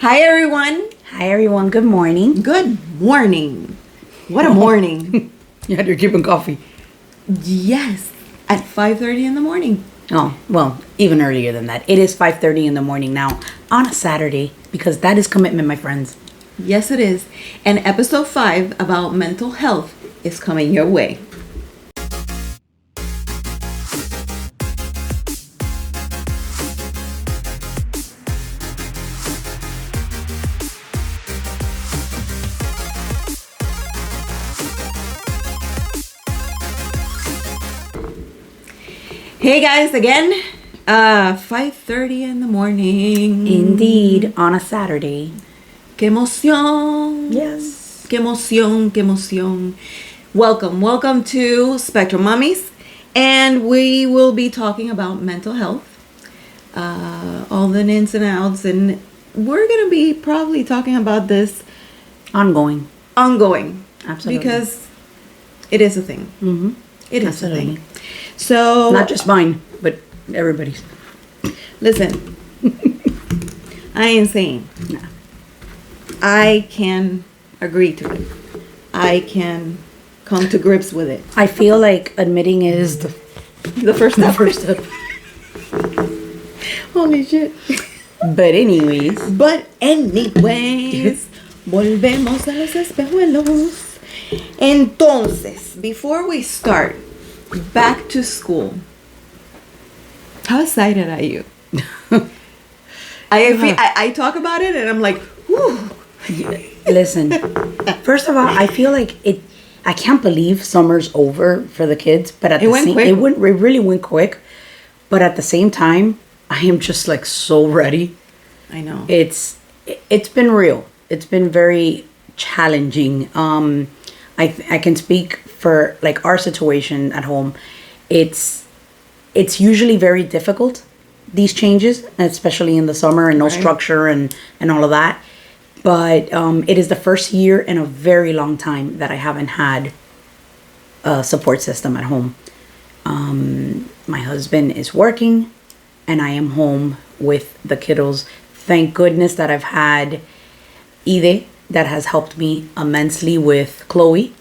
Hi, everyone. Hi, everyone. Good morning. Good morning. What a morning. You had your Cuban coffee. Yes, at 5:30 in the morning. Oh, well, even earlier than that. It is 5:30 in the morning now on a Saturday because that is commitment, my friends. Yes, it is. And episode 5 about mental health is coming your way. Hey guys, again, 5:30 in the morning. Indeed, on a Saturday. ¡Qué emoción! Yes. ¡Qué emoción, qué emoción! Welcome to SpectrumMamis, and we will be talking about mental health, all the ins and outs, and we're going to be probably talking about this Ongoing. Absolutely. Because it is a thing. Mm-hmm. It is Absolutely. a thing. So, not just mine, but everybody's. Listen, I ain't saying. Nah. I can agree to it. I can come to grips with it. I feel like admitting is the first step. first step. Holy shit. But anyways, volvemos a los espejuelos. Entonces, before we start, back to school. How excited are you? I talk about it and I'm like, whew. listen, first of all, I feel like I can't believe summer's over for the kids, but at It really went quick. But at the same time, I am just like so ready. I know. It's been real. It's been very challenging. I can speak for like our situation at home. It's usually very difficult, these changes, especially in the summer and no structure and all of that. But it is the first year in a very long time that I haven't had a support system at home. My husband is working and I am home with the kiddos. Thank goodness that I've had Ide that has helped me immensely with Chloe,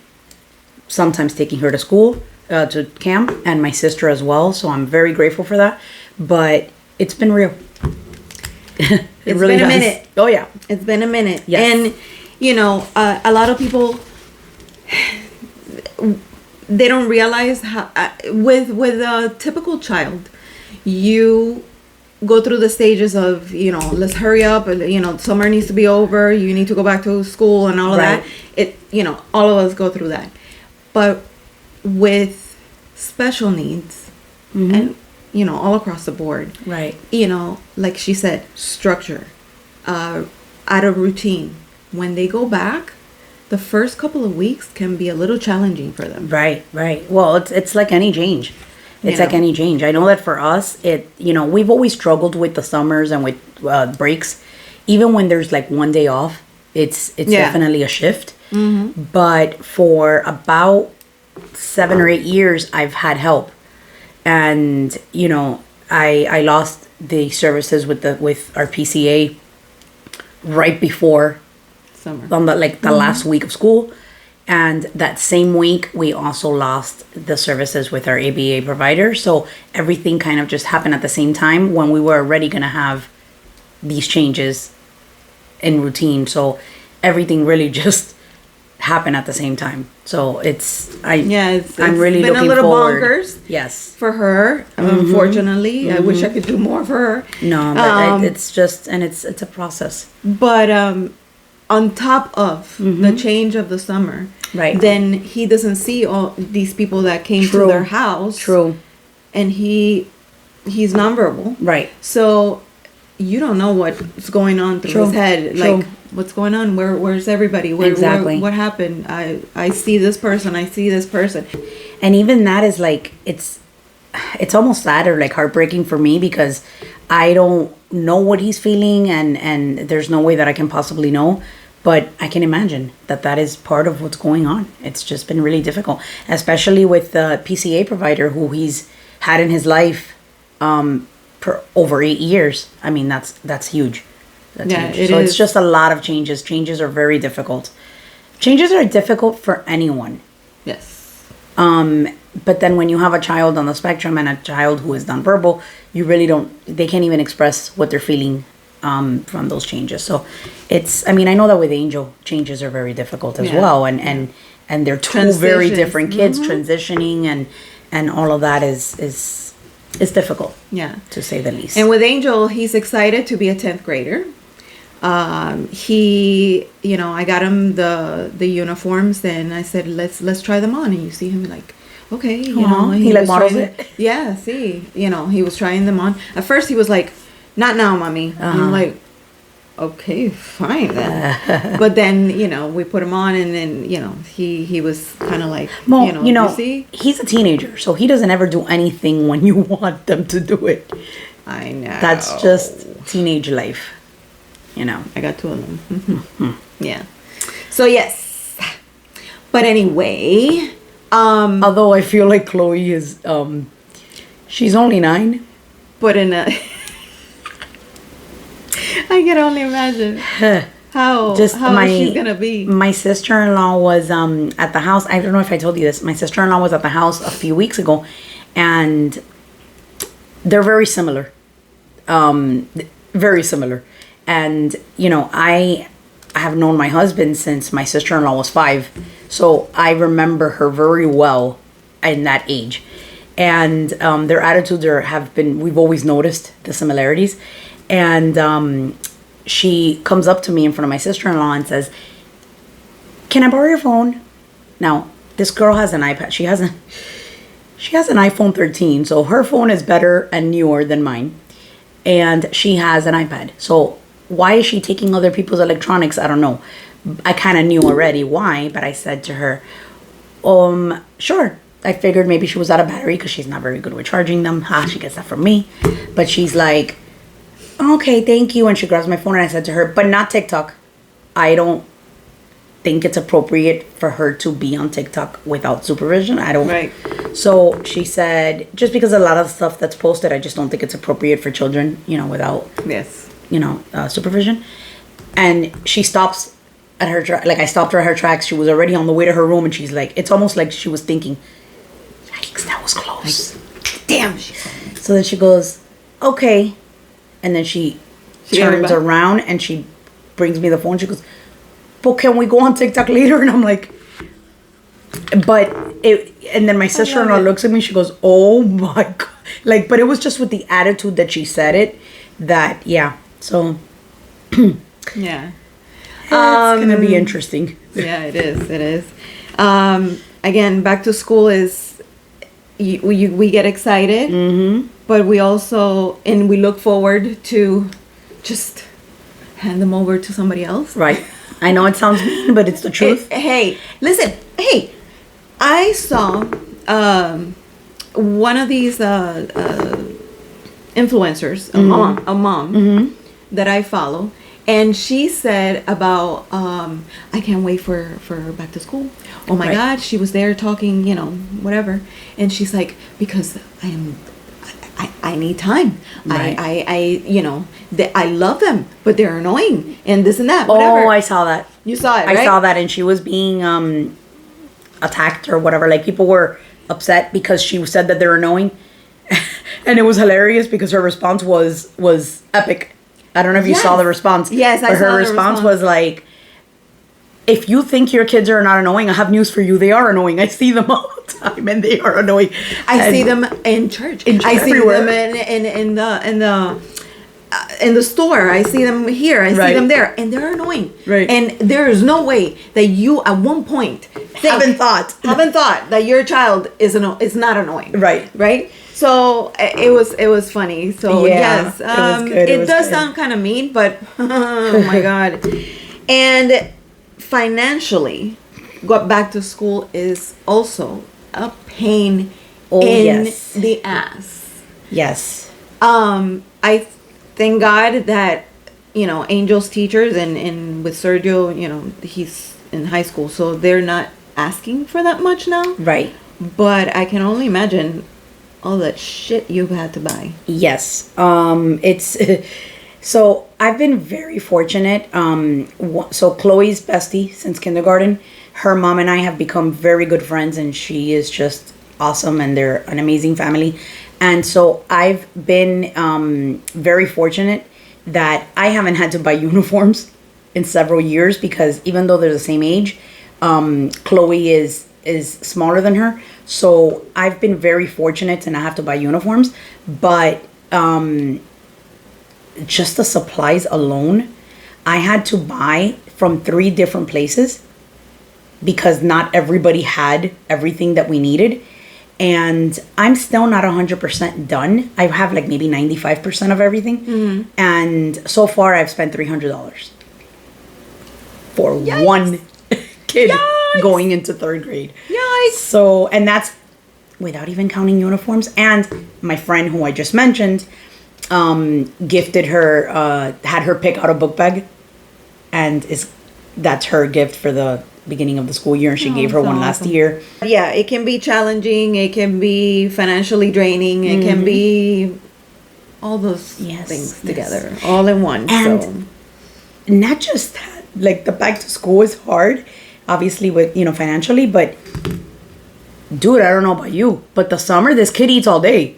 sometimes taking her to school, to camp, and my sister as well. So I'm very grateful for that. But it's been real. It's really been a minute. Oh, yeah. It's been a minute. Yes. And, a lot of people, they don't realize how, with a typical child, you go through the stages of, let's hurry up, summer needs to be over, you need to go back to school and all of that. All of us go through that. But with special needs, Mm-hmm. and, all across the board. Right. Like she said, structure, out of routine. When they go back, the first couple of weeks can be a little challenging for them. Right. Well, it's like any change. It's like any change. I know that for us, we've always struggled with the summers and with breaks. Even when there's like one day off, it's definitely a shift. Mm-hmm. But for about 7 or 8 years, I've had help. And, I lost the services with our PCA right before Summer. on the last week of school. And that same week, we also lost the services with our ABA provider. So everything kind of just happened at the same time when we were already going to have these changes in routine. So everything really just happened at the same time. So I'm really been looking a little forward. bonkers. Yes. For her, unfortunately. Mm-hmm. I wish I could do more for her. No, but it's just, and it's a process. But on top of the change of the summer, right? Then he doesn't see all these people that came to their house. True. And he's nonverbal. Right. So you don't know what's going on through his head. True. Like, what's going on? Where's everybody? Exactly. What happened? I see this person. And even that is like, it's almost sad or like heartbreaking for me because I don't know what he's feeling and there's no way that I can possibly know. But I can imagine that is part of what's going on. It's just been really difficult, especially with the PCA provider who he's had in his life for over 8 years. I mean, that's huge. That's Yeah, huge. it So is. it's just a lot of changes. Changes are very difficult. Changes are difficult for anyone. Yes. But then when you have a child on the spectrum and a child who is nonverbal, you really don't, they can't even express what they're feeling from those changes. So I mean, I know that with Angel, changes are very difficult as Yeah. well. And they're two very Transitions. different kids transitioning and all of that is difficult. Yeah. To say the least. And with Angel, he's excited to be a 10th grader. I got him the uniforms, and I said, let's try them on. And you see him like, okay, He like was models trying it? Yeah, see, he was trying them on. At first he was like, not now, mommy. I'm like, okay, fine then. But then, we put him on, and then, he was kind of like, Well, you see? he's a teenager, so he doesn't ever do anything when you want them to do it. I know. That's just teenage life, I got two of them. Yeah. So yes. But anyway, Although I feel like Chloe is, she's only 9. but in a, I can only imagine how she's gonna be. My sister-in-law was at the house. I don't know if I told you this. My sister-in-law was at the house a few weeks ago, and they're very similar. Very similar. And I have known my husband since my sister-in-law was 5, so I remember her very well in that age. And their attitudes we've always noticed the similarities. And she comes up to me in front of my sister-in-law and says, "Can I borrow your phone?" Now, this girl has an iPad. She has an iPhone 13, so her phone is better and newer than mine. And she has an iPad. So why is she taking other people's electronics? I don't know. I kind of knew already why, but I said to her, sure. I figured maybe she was out of battery because she's not very good with charging them. She gets that from me. But she's like, okay, thank you. And she grabs my phone, and I said to her, but not TikTok. I don't think it's appropriate for her to be on TikTok without supervision. I don't. Right. So she said, just because a lot of stuff that's posted, I just don't think it's appropriate for children, without, Yes. supervision. And she stops at her, I stopped her at her tracks. She was already on the way to her room, and she's like, it's almost like she was thinking, yikes, that was close. Damn. So then she goes, okay. And then she turns around and she brings me the phone. She goes, but can we go on TikTok later? And I'm like, and then my sister-in-law looks at me. She goes, oh my God. But it was just with the attitude that she said it that, yeah. So Yeah. it's going to be interesting. Yeah, it is. It is. Again, back to school is, we get excited, but we also, and we look forward to just hand them over to somebody else. Right. I know it sounds mean, but it's the truth. Hey, listen. Hey, I saw one of these influencers, a mom that I follow, and she said about I can't wait for back to school. Oh my God, she was there talking, whatever, and she's like, because I need time. Right. I love them, but they're annoying and this and that. Whatever. Oh, I saw that. You saw it, right? I saw that, and she was being attacked or whatever. People were upset because she said that they're annoying, and it was hilarious because her response was epic. I don't know if you saw the response. Yes, I saw her the response was like, if you think your kids are not annoying, I have news for you. They are annoying. I see them all the time, and they are annoying. I see them in church. I see everywhere. them in the store. I see them here. I see them there, and they're annoying. Right. And there is no way that you at one point haven't thought that your child is not annoying. Right. Right. So it was funny. So Yeah, yes, it was good. It does sound kind of mean, but oh my God. And financially, go back to school is also a pain in the ass. Yes. I thank God that Angel's teachers and with Sergio, he's in high school, so they're not asking for that much now. Right. But I can only imagine all that shit you've had to buy. Yes. So I've been very fortunate. So Chloe's bestie since kindergarten. Her mom and I have become very good friends, and she is just awesome, and they're an amazing family. And so I've been very fortunate that I haven't had to buy uniforms in several years, because even though they're the same age, Chloe is smaller than her. So I've been very fortunate to not have to buy uniforms, but just the supplies alone, I had to buy from 3 different places because not everybody had everything that we needed. And I'm still not 100% done. I have like maybe 95% of everything. Mm-hmm. And so far I've spent $300 for Yikes. One kid Yikes. Going into 3rd grade. Yikes. So, and that's without even counting uniforms. And my friend who I just mentioned, gifted her, had her pick out a book bag, and that's her gift for the beginning of the school year, and she gave her one last year. Yeah, it can be challenging, it can be financially draining, it can be all those things together, all in one. And so not just that, like the back to school is hard, obviously with, financially, but dude, I don't know about you, but the summer, this kid eats all day.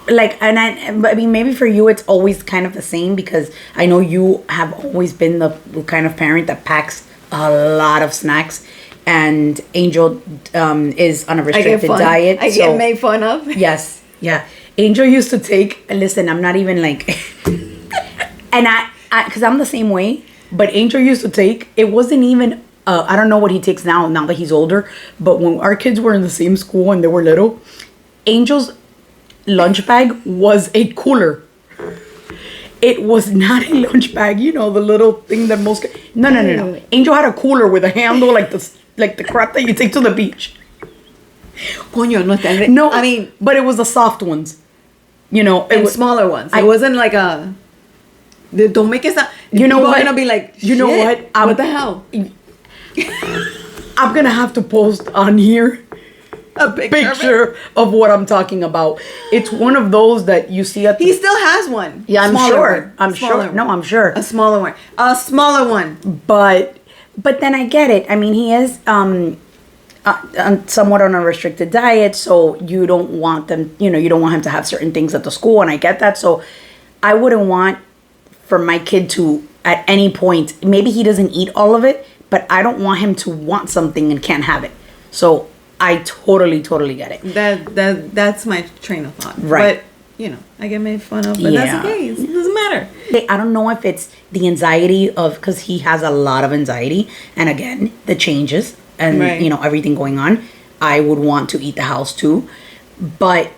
Like, and I mean, maybe for you, it's always kind of the same, because I know you have always been the kind of parent that packs a lot of snacks, and Angel is on a restricted diet. I get made fun of. Yes, yeah. Angel used to take. Listen, I'm not even like, and I because I'm the same way. But Angel used to take. It wasn't even. I don't know what he takes now that he's older. But when our kids were in the same school and they were little, Angel's lunch bag was a cooler. It was not a lunch bag, the little thing that most... No. Angel had a cooler with a handle like the crap that you take to the beach. Coño, no. No, I mean... But it was the soft ones. It was smaller ones. It wasn't like a... Don't make it sound... You know what? People are going to be like, you know what? What the hell? I'm going to have to post on here a picture of what I'm talking about. It's one of those that you see at he still has one. Yeah, I'm sure. I'm smaller sure. No, I'm sure. A smaller one. A smaller one. But then I get it. I mean, he is somewhat on a restricted diet, so you don't want them, you don't want him to have certain things at the school, and I get that. So I wouldn't want for my kid to, at any point, maybe he doesn't eat all of it, but I don't want him to want something and can't have it. So I totally get it. That's my train of thought. Right. But, I get made fun of, but that's okay. It doesn't matter. I don't know if it's the anxiety of, because he has a lot of anxiety. And again, the changes and, everything going on. I would want to eat the house too. But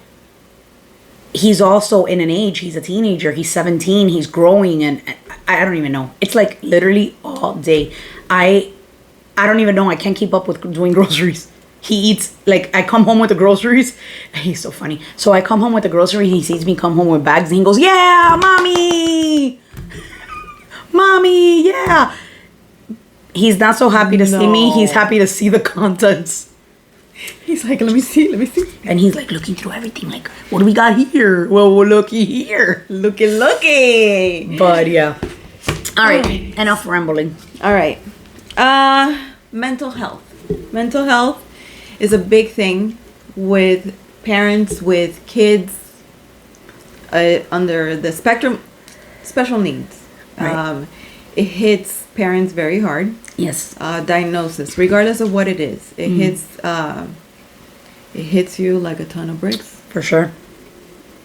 he's also in an age, he's a teenager, he's 17, he's growing, and I don't even know. It's like literally all day. I don't even know. I can't keep up with doing groceries. He eats, like, I come home with the groceries. He's so funny. So I come home with the groceries. He sees me come home with bags. And he goes, yeah, mommy. Mommy, yeah. He's not so happy to see me. He's happy to see the contents. He's like, let me see. And he's like looking through everything. Like, what do we got here? Well, looky here. Looky. But yeah. All right. Enough rambling. All right. Mental health. Mental health is a big thing with parents with kids under the spectrum, special needs. Right. It hits parents very hard. Yes. Diagnosis, regardless of what it is, it hits you like a ton of bricks. For sure.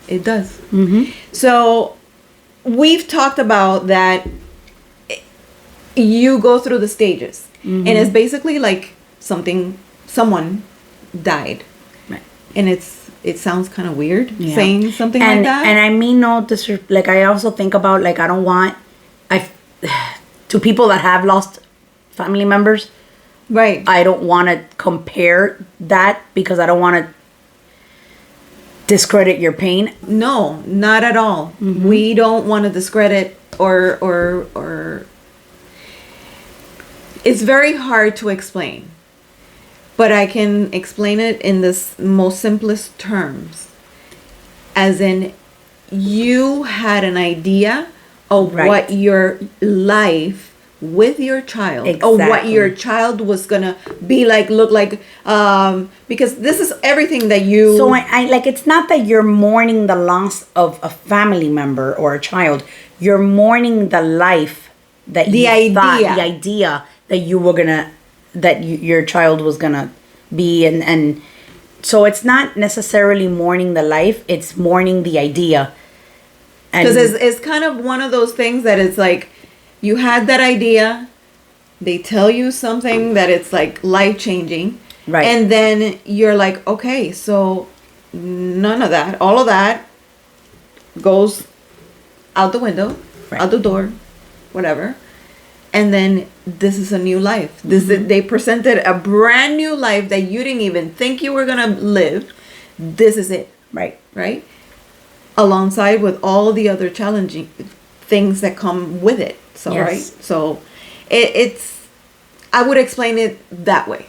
It does. Mm-hmm. So we've talked about that. You go through the stages, and it's basically like someone died, right? And it sounds kind of weird saying something like that. And I mean like I also think about, like, I don't want to people that have lost family members, right? I don't want to compare that, because I don't want to discredit your pain. No, not at all. Mm-hmm. We don't want to discredit or it's very hard to explain. But I can explain it in this most simplest terms. As in, you had an idea of Right. what your life with your child, or what Exactly. your child was gonna be like, look like, because this is everything that you. So I like, it's not that you're mourning the loss of a family member or a child. You're mourning the life that The you thought, idea. the idea that you were gonna, your child was gonna be, and so it's not necessarily mourning the life. It's mourning the idea. Because it's kind of one of those things that it's like, you had that idea, they tell you something that it's like life changing, Right. and then you're like, okay, so none of that, all of that goes out the window, Right. out the door, whatever, and then this is a new life. They presented a brand new life that you didn't even think you were gonna live. This is it, Right. right? Alongside with all the other challenging things that come with it. So, Yes. right? So it's, I would explain it that way.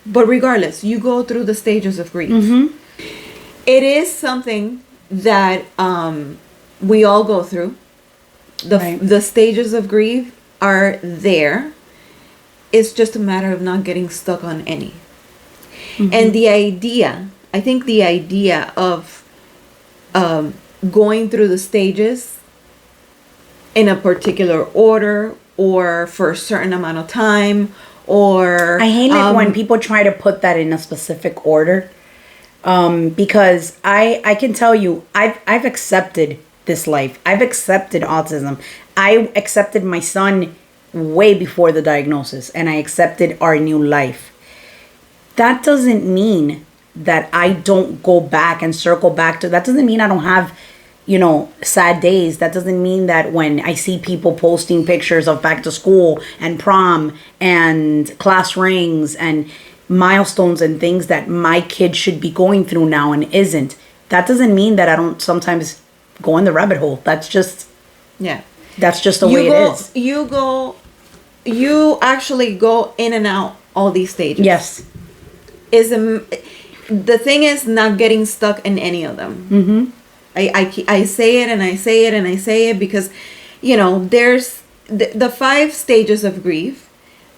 But regardless, you go through the stages of grief. It is something that we all go through. Right. The stages of grief are there. It's just a matter of not getting stuck on any. And the idea, I think the idea of going through the stages in a particular order or for a certain amount of time, or I hate it when people try to put that in a specific order, because I can tell you, I've accepted this life. I've accepted autism. I accepted my son way before the diagnosis, and I accepted our new life. That doesn't mean that I don't go back and circle back to, that doesn't mean I don't have, sad days. That doesn't mean that when I see people posting pictures of back to school and prom and class rings and milestones and things that my kid should be going through now and isn't, that doesn't mean that I don't sometimes go in the rabbit hole. That's just yeah, the way it is. You actually go in and out all these stages. Yes. The thing is not getting stuck in any of them. I say it and I say it and I say it because, there's the 5 stages of grief.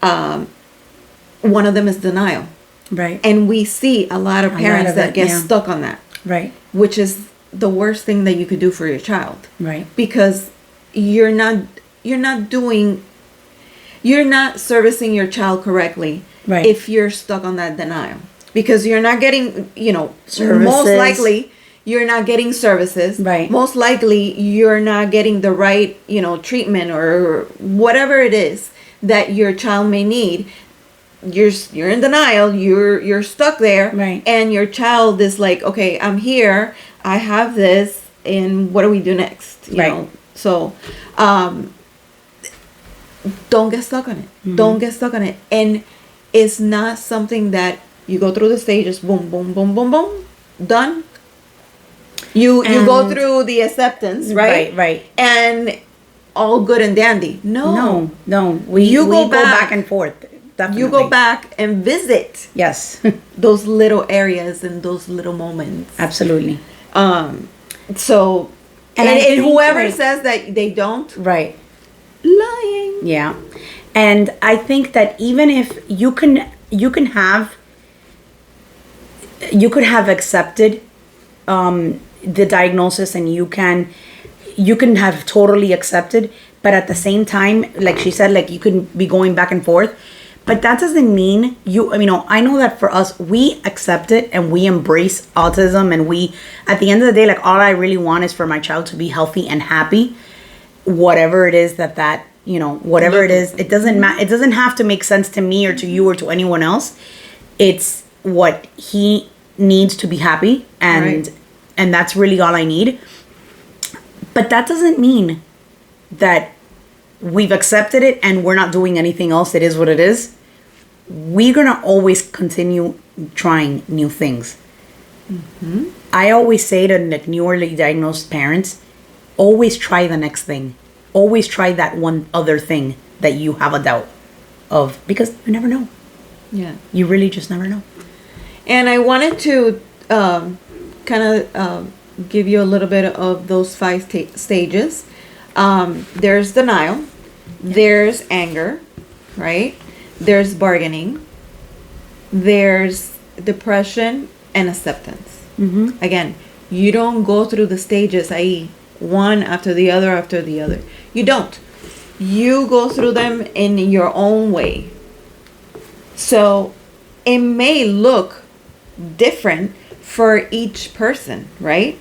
One of them is denial. Right. And we see a lot of parents that get stuck on that. Right. Which is the worst thing that you could do for your child. Right. Because you're not servicing your child correctly. Right. If you're stuck on that denial. Because you're not getting, Services. most likely you're not getting services. Right. Most likely you're not getting the right, treatment or whatever it is that your child may need. You're in denial. You're stuck there. Right. And your child is like, okay, I'm here. I have this, and what do we do next? You know? So, don't get stuck on it. Don't get stuck on it. And it's not something that you go through the stages, boom, boom, boom, boom, boom, done. You go through the acceptance, right? Right. And all good and dandy. No. We go back and forth. Definitely. You go back and visit. Yes. Those little areas and those little moments. Absolutely. So, And I and think, whoever like, says that they don't, Right. lying. Yeah. And I think that even if you could have accepted the diagnosis, and you can have totally accepted, but at the same time, like she said, like, you can be going back and forth, but that doesn't mean I know that for us, we accept it and we embrace autism, and we, at the end of the day, like, all I really want is for my child to be healthy and happy, whatever it is that whatever it is. It doesn't it doesn't have to make sense to me or to you or to anyone else. It's what he needs to be happy, and that's really all I need. But that doesn't mean that we've accepted it and we're not doing anything else. It is what it is. We're gonna always continue trying new things. I always say to newly diagnosed parents, always try the next thing. Always try that one other thing that you have a doubt of, because you never know. Yeah. You really just never know. And I wanted to kind of give you a little bit of those five stages. There's denial, there's anger, right? There's bargaining, there's depression, and acceptance. Again, you don't go through the stages, i.e., one after the other. You don't. You go through them in your own way. So it may look different for each person, right?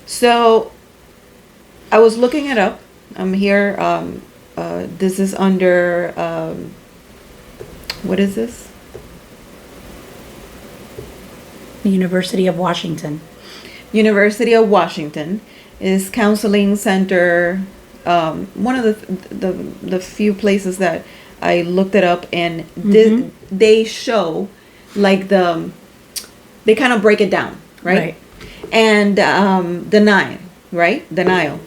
So I was looking it up. I'm here. This is under, what is this? The University of Washington. University of Washington is counseling center. One of the few places that I looked it up, and they show like they kind of break it down, right? And denial, right? Denial.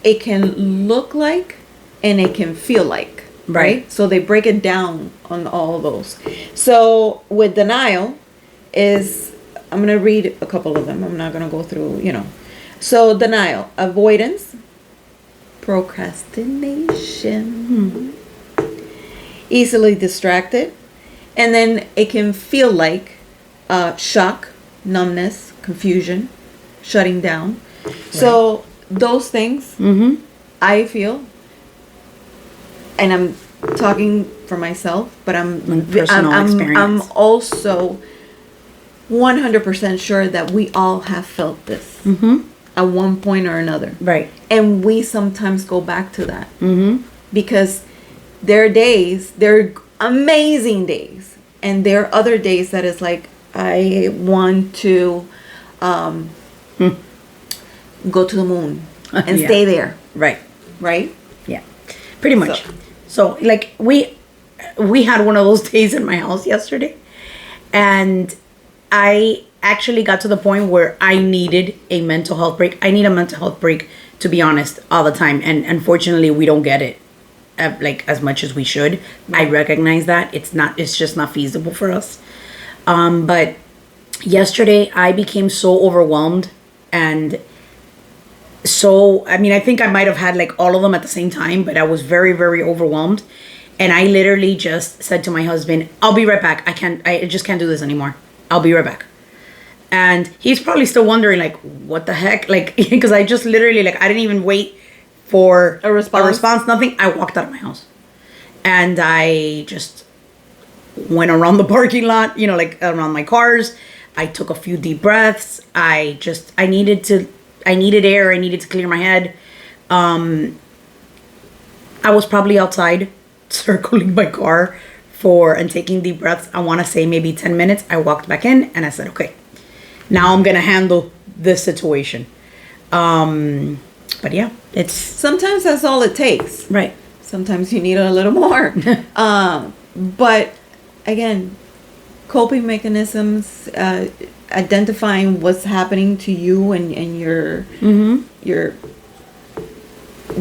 It can look like and it can feel like, right? So they break it down on all those. So with denial is, I'm going to read a couple of them. I'm not going to go through, So denial, avoidance, procrastination, easily distracted, and then it can feel like shock, numbness, confusion, shutting down. So those things, I feel, and I'm talking for myself, but I'm also 100% sure that we all have felt this at one point or another. Right. And we sometimes go back to that. Because there are days, they're amazing days. And there are other days that is like, I want to go to the moon and stay there. Right. Right? Yeah. Pretty much. So like we had one of those days in my house yesterday, and I actually got to the point where I needed a mental health break. I need a mental health break, to be honest, all the time. And unfortunately, we don't get it like as much as we should. I recognize that it's just not feasible for us. But yesterday I became so overwhelmed, and I think I might have had like all of them at the same time, but I was very, very overwhelmed. And I literally just said to my husband, I'll be right back. I just can't do this anymore. I'll be right back. And he's probably still wondering, like, what the heck? Like, because I just literally, like, I didn't even wait for a response, nothing. I walked out of my house. And I just went around the parking lot, like around my cars. I took a few deep breaths. I needed air. I needed to clear my head. I was probably outside circling my car and taking deep breaths. I want to say maybe 10 minutes. I walked back in and I said, okay, now I'm going to handle this situation. But yeah, sometimes that's all it takes. Right. Sometimes you need a little more. But again, coping mechanisms, identifying what's happening to you and your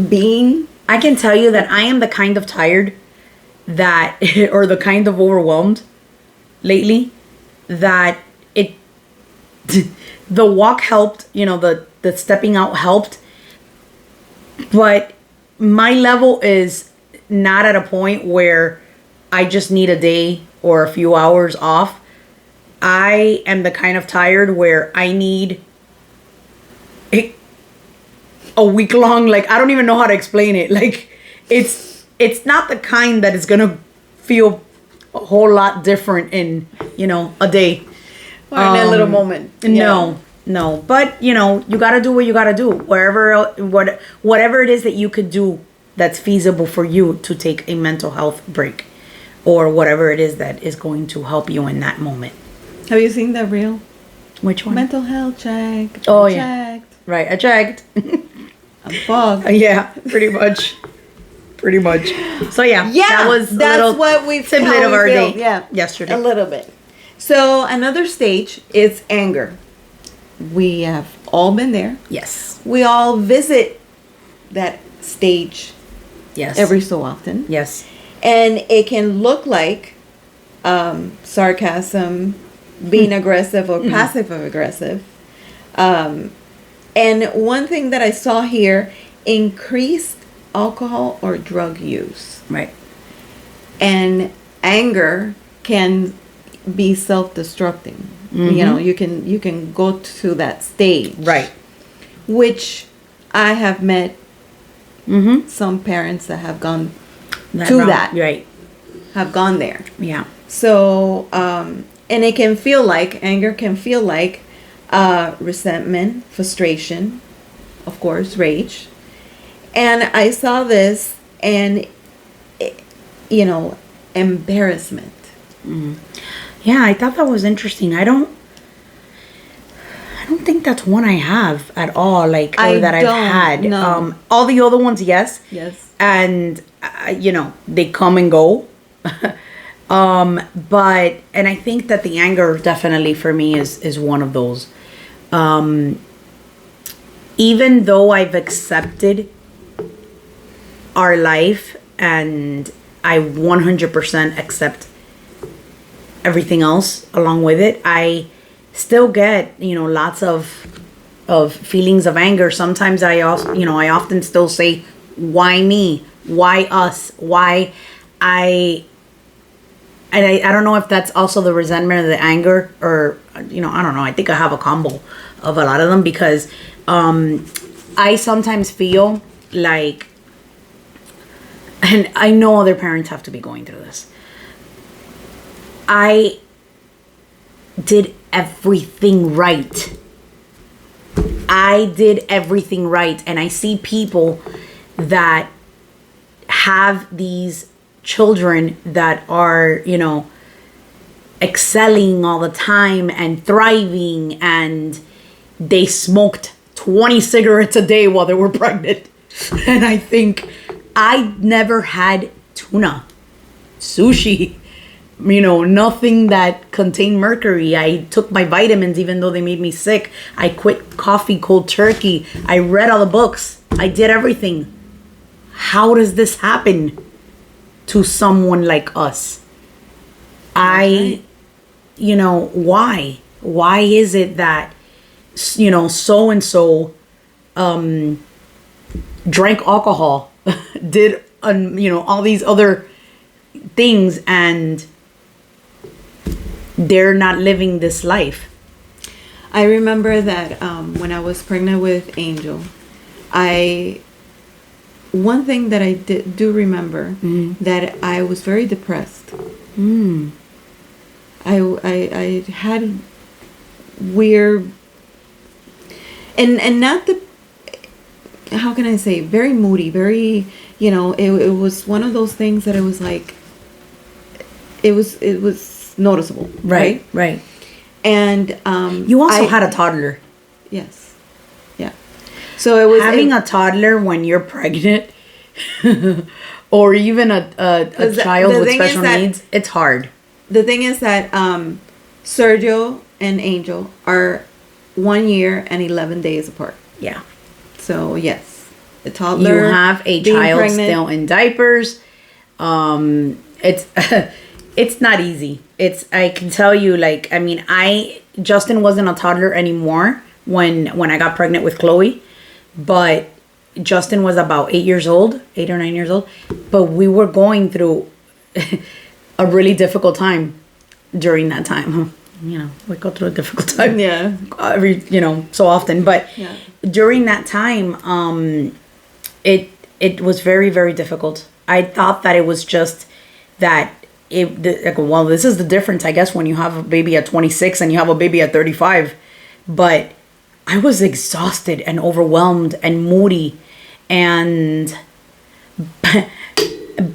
being. I can tell you that I am the kind of tired or the kind of overwhelmed lately that the walk helped, the stepping out helped, but my level is not at a point where I just need a day or a few hours off. I am the kind of tired where I need a week long, like, I don't even know how to explain it. Like, it's not the kind that is gonna feel a whole lot different in, a day. Or in a little moment. No. But, you gotta do what you gotta do. Whatever it is that you could do that's feasible for you to take a mental health break. Or whatever it is that is going to help you in that moment. Have you seen that reel? Which one? Mental health check. Oh, yeah. Right, I checked. I'm bugged. Yeah, pretty much. So yeah, that's what we've tidbit of our day. Yeah, yesterday. A little bit. So another stage is anger. We have all been there. Yes. We all visit that stage. Yes. Every so often. Yes. And it can look like sarcasm, being aggressive or passive aggressive. And one thing that I saw here, increased alcohol or drug use. Right. And anger can be self-destructing. You know, you can go to that stage. Right. Which I have met some parents that have gone that. Right. Have gone there. Yeah. So, and it can feel like, anger can feel like resentment, frustration, of course, rage. And I saw this and, you know, embarrassment. Yeah, I thought that was interesting. I don't think that's one I have at all, like, or that I've had. No. All the other ones, yes. Yes. And, you know, they come and go. But, and I think that the anger definitely for me is one of those. Even though I've accepted our life and I 100% accept everything else along with it, I still get, you know, lots of feelings of anger. Sometimes I also, you know, I often still say, why me? Why us? Why I don't know if that's also the resentment or the anger, or, you know, I don't know. I think I have a combo of a lot of them, because I sometimes feel like, and I know other parents have to be going through this, I did everything right. I did everything right. And I see people that have these children that are, you know, excelling all the time and thriving, and they smoked 20 cigarettes a day while they were pregnant. And I think I never had tuna, sushi, you know, nothing that contained mercury. I took my vitamins even though they made me sick. I quit coffee cold turkey. I read all the books. I did everything. How does this happen to someone like us? You know, why? Why is it that, you know, so and so drank alcohol, did, you know, all these other things, and they're not living this life? I remember that when I was pregnant with Angel, one thing that I do remember, that I was very depressed. I had weird, and not the, how can I say, very moody, very, you know, it was one of those things that it was like, it was noticeable. Right. And you also had a toddler. Yes. Yeah. So it was having a toddler when you're pregnant, or even a child with special needs. It's hard. The thing is that Sergio and Angel are 1 year and 11 days apart. Yeah. So yes, the toddler. You have a child pregnant, still in diapers. It's it's not easy. I can tell you, like, I mean, Justin wasn't a toddler anymore when I got pregnant with Chloe, but Justin was about 8 or 9 years old. But we were going through a really difficult time during that time. You know, we go through a difficult time. Yeah. So often. But yeah, during that time, it was very, very difficult. I thought that it was just that this is the difference, I guess, when you have a baby at 26 and you have a baby at 35. But I was exhausted and overwhelmed and moody. And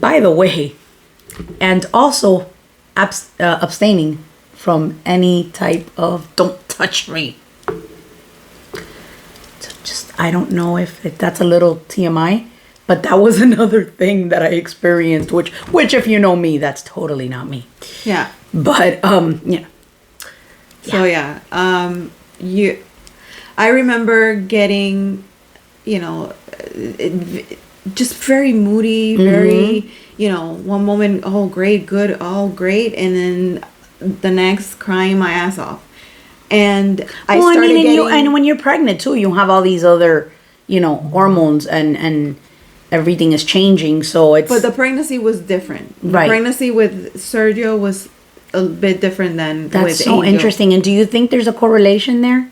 by the way, and also abstaining from any type of don't touch me. So just, I don't know if that's a little TMI, but that was another thing that I experienced, which if you know me, that's totally not me. Yeah. But yeah. So yeah, I remember getting, you know, just very moody, very, you know, one moment, oh great, good, all great, and then the next crying my ass off. And I Well, I started mean, getting... and when you're pregnant too, you have all these other, hormones and everything is changing. So it's. But the pregnancy was different. Right. The pregnancy with Sergio was a bit different than That's with so Angel. interesting. And do you think there's a correlation there?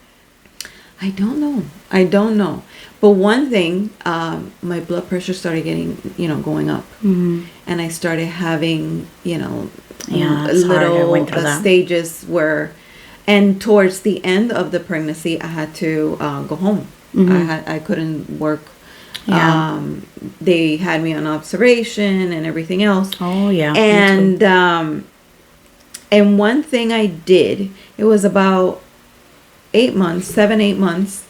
I don't know. But one thing, my blood pressure started getting, going up. Mm-hmm. And I started having, Yeah, it's hard. I went through that. stages where, and towards the end of the pregnancy, I had to go home. Mm-hmm. I couldn't work. Yeah. They had me on observation and everything else. Oh, yeah. And one thing I did, it was about 8 months, 7-8 months.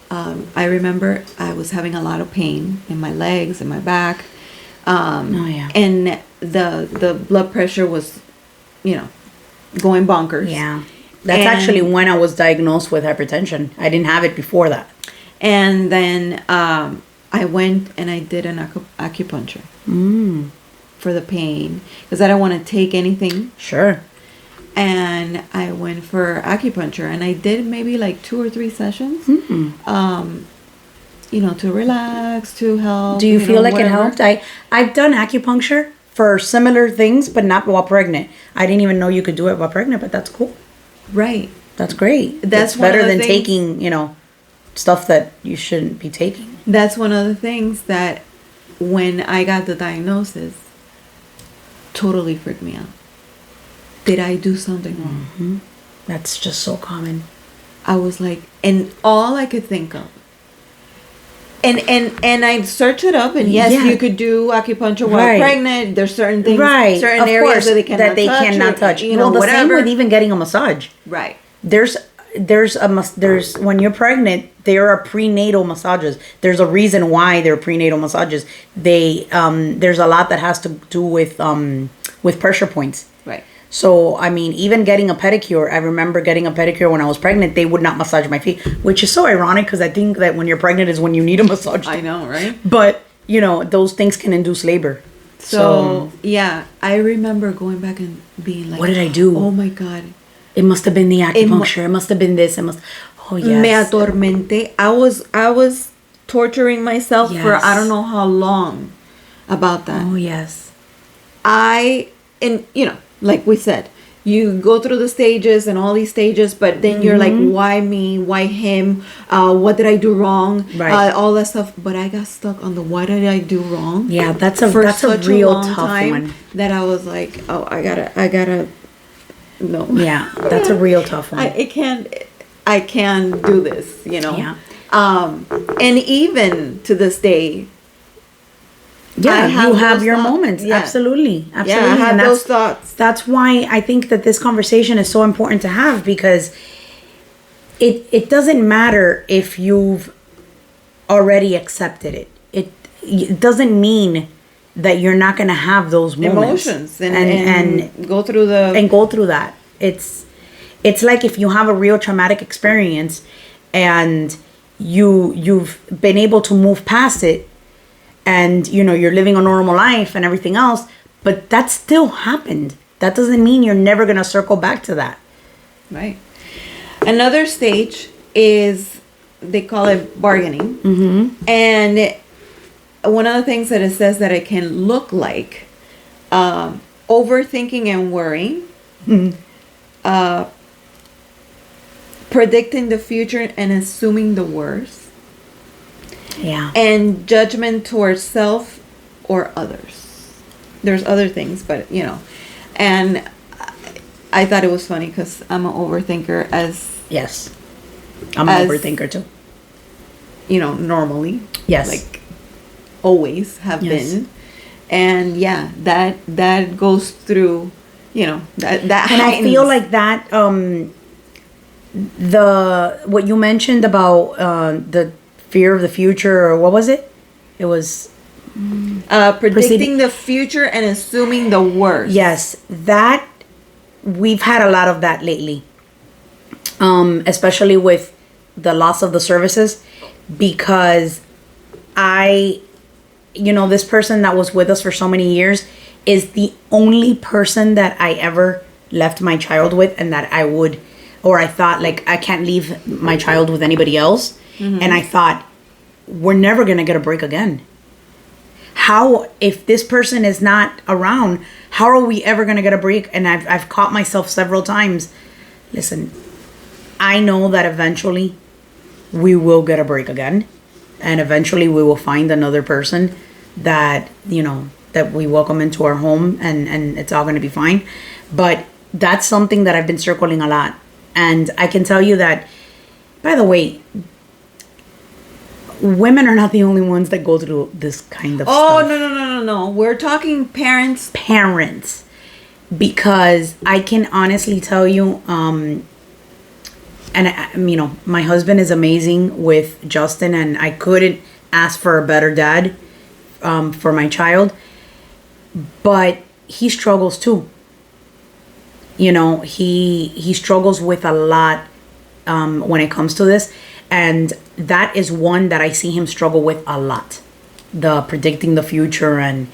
I remember I was having a lot of pain in my legs and my back. And the blood pressure was, going bonkers. Yeah. That's actually when I was diagnosed with hypertension. I didn't have it before that. And then I went and I did an acupuncture for the pain because I don't want to take anything. Sure. And I went for acupuncture and I did maybe like 2 or 3 sessions. To relax, to help. Do you feel like whatever. it helped? I've done acupuncture for similar things, but not while pregnant. I didn't even know you could do it while pregnant, but that's cool. Right. That's great. That's better one of the than things, taking, stuff that you shouldn't be taking. That's one of the things that when I got the diagnosis, totally freaked me out. Did I do something wrong? Mm-hmm. That's just so common. I was like, and all I could think of. And I searched it up, and yes, you could do acupuncture while pregnant. There's certain things, certain areas that they cannot touch. The same with even getting a massage. Right. There's when you're pregnant, there are prenatal massages. There's a reason why they're prenatal massages. There's a lot that has to do with pressure points. Right. So, I mean, even getting a pedicure, I remember getting a pedicure when I was pregnant, they would not massage my feet, which is so ironic because I think that when you're pregnant is when you need a massage. I know, right? But, those things can induce labor. So, yeah, I remember going back and being like, what did I do? Oh my God. It must have been the acupuncture. It must have been this. Oh, yes. Me atormenté. I was torturing myself for I don't know how long about that. Oh, yes. Like we said, you go through the stages and all these stages, but then you're like, why me? Why him? What did I do wrong? Right. All that stuff. But I got stuck on the why did I do wrong? Yeah, that's a real tough one. That I was like, oh, I gotta. No. Yeah, that's a real tough one. I can't do this. Yeah. And even to this day. Yeah, you have your moments. Yeah. Absolutely. Yeah, I have those thoughts. That's why I think that this conversation is so important to have because it doesn't matter if you've already accepted it. It doesn't mean that you're not going to have those moments. Emotions and go through that. It's like if you have a real traumatic experience and you've been able to move past it, and you're living a normal life and everything else, but that still happened. That doesn't mean you're never going to circle back to that. Right. Another stage is, they call it bargaining. Mm-hmm. And one of the things that it says that it can look like overthinking and worrying, predicting the future and assuming the worst. Yeah. And judgment towards self or others. There's other things, but and I thought it was funny because I'm an overthinker Yes. I'm an overthinker too. Normally. Yes. Like always have been. And yeah, that goes through, that and I feel like that what you mentioned about the fear of the future, or what was it? It was predicting the future and assuming the worst. Yes, that we've had a lot of that lately, especially with the loss of the services, because this person that was with us for so many years is the only person that I ever left my child with and that I would or I thought like I can't leave my child with anybody else, and I thought we're never gonna get a break again. How, if this person is not around, how are we ever gonna get a break? And I've caught myself several times. Listen, I know that eventually we will get a break again, and eventually we will find another person that, you know, that we welcome into our home, and it's all going to be fine. But that's something that I've been circling a lot. And I can tell you that, by the way, women are not the only ones that go through this kind of stuff. No. We're talking parents. Parents. Because I can honestly tell you, you know, my husband is amazing with Justin, and I couldn't ask for a better dad for my child. But he struggles too. You know, he struggles with a lot when it comes to this. And that is one that I see him struggle with a lot. The predicting the future, and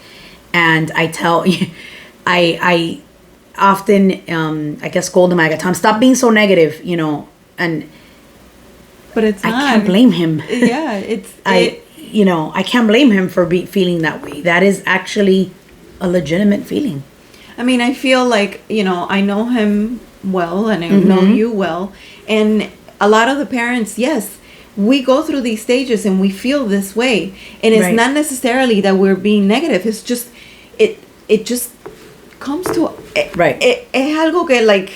I tell I often I guess scold him. I get time, stop being so negative, you know, but it's not. I can't blame him. Yeah, you know, I can't blame him for feeling that way. That is actually a legitimate feeling. I mean, I feel like, you know, I know him well, and I know you well, and a lot of the parents, yes, we go through these stages and we feel this way, and it's not necessarily that we're being negative. It's just it just comes to es algo que, like,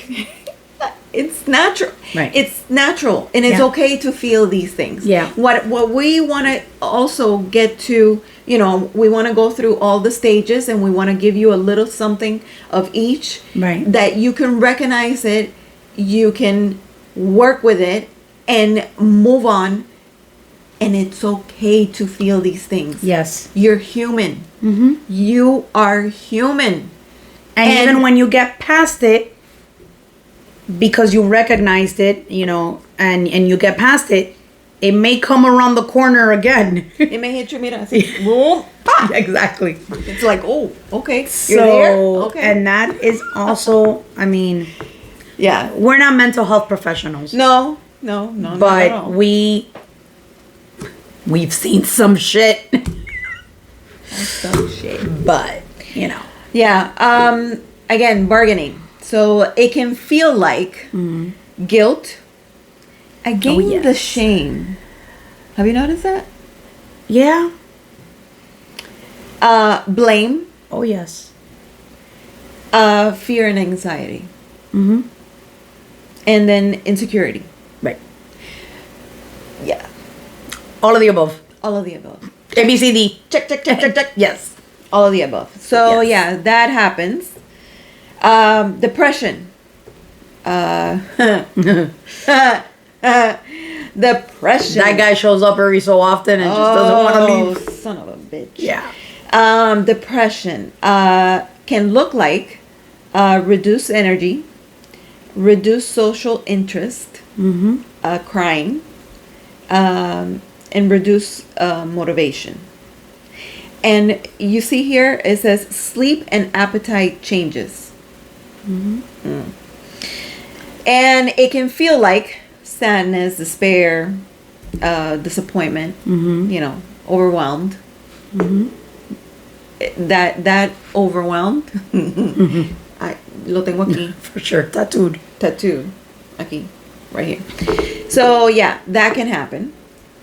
it's natural. Right. It's natural, and it's okay to feel these things. Yeah. What we want to also get to, you know, we want to go through all the stages, and we want to give you a little something of each. Right. That you can recognize it, you can work with it, and move on. And it's okay to feel these things. Yes. You're human. You are human. And even when you get past it, because you recognized it, you know, and you get past it, it may come around the corner again. It may hit you, mira, así, boom, pa! Exactly. It's like, oh, okay, you're So, there? Okay. and that is also, I mean, yeah, we're not mental health professionals. no, not at But all. we've seen some shit. Some shit. But, you know. Yeah. Again, bargaining. So it can feel like guilt. Again, the shame. Have you noticed that? Yeah. Blame. Oh, yes. Fear and anxiety. And then insecurity. Right. Yeah. All of the above. All of the above. A, B, C, D. Check, check, check, check, check. Yes. All of the above. So Yes. yeah, that happens. Depression. Depression. That guy shows up every so often and just doesn't want to leave. Son of a bitch. Yeah. Depression can look like reduced energy, reduced social interest, crying, and reduced motivation. And you see here, it says sleep and appetite changes. And it can feel like sadness, despair, disappointment, you know, overwhelmed. That overwhelmed, lo tengo aquí. For sure. Tattooed. Aquí, right here. So yeah, that can happen.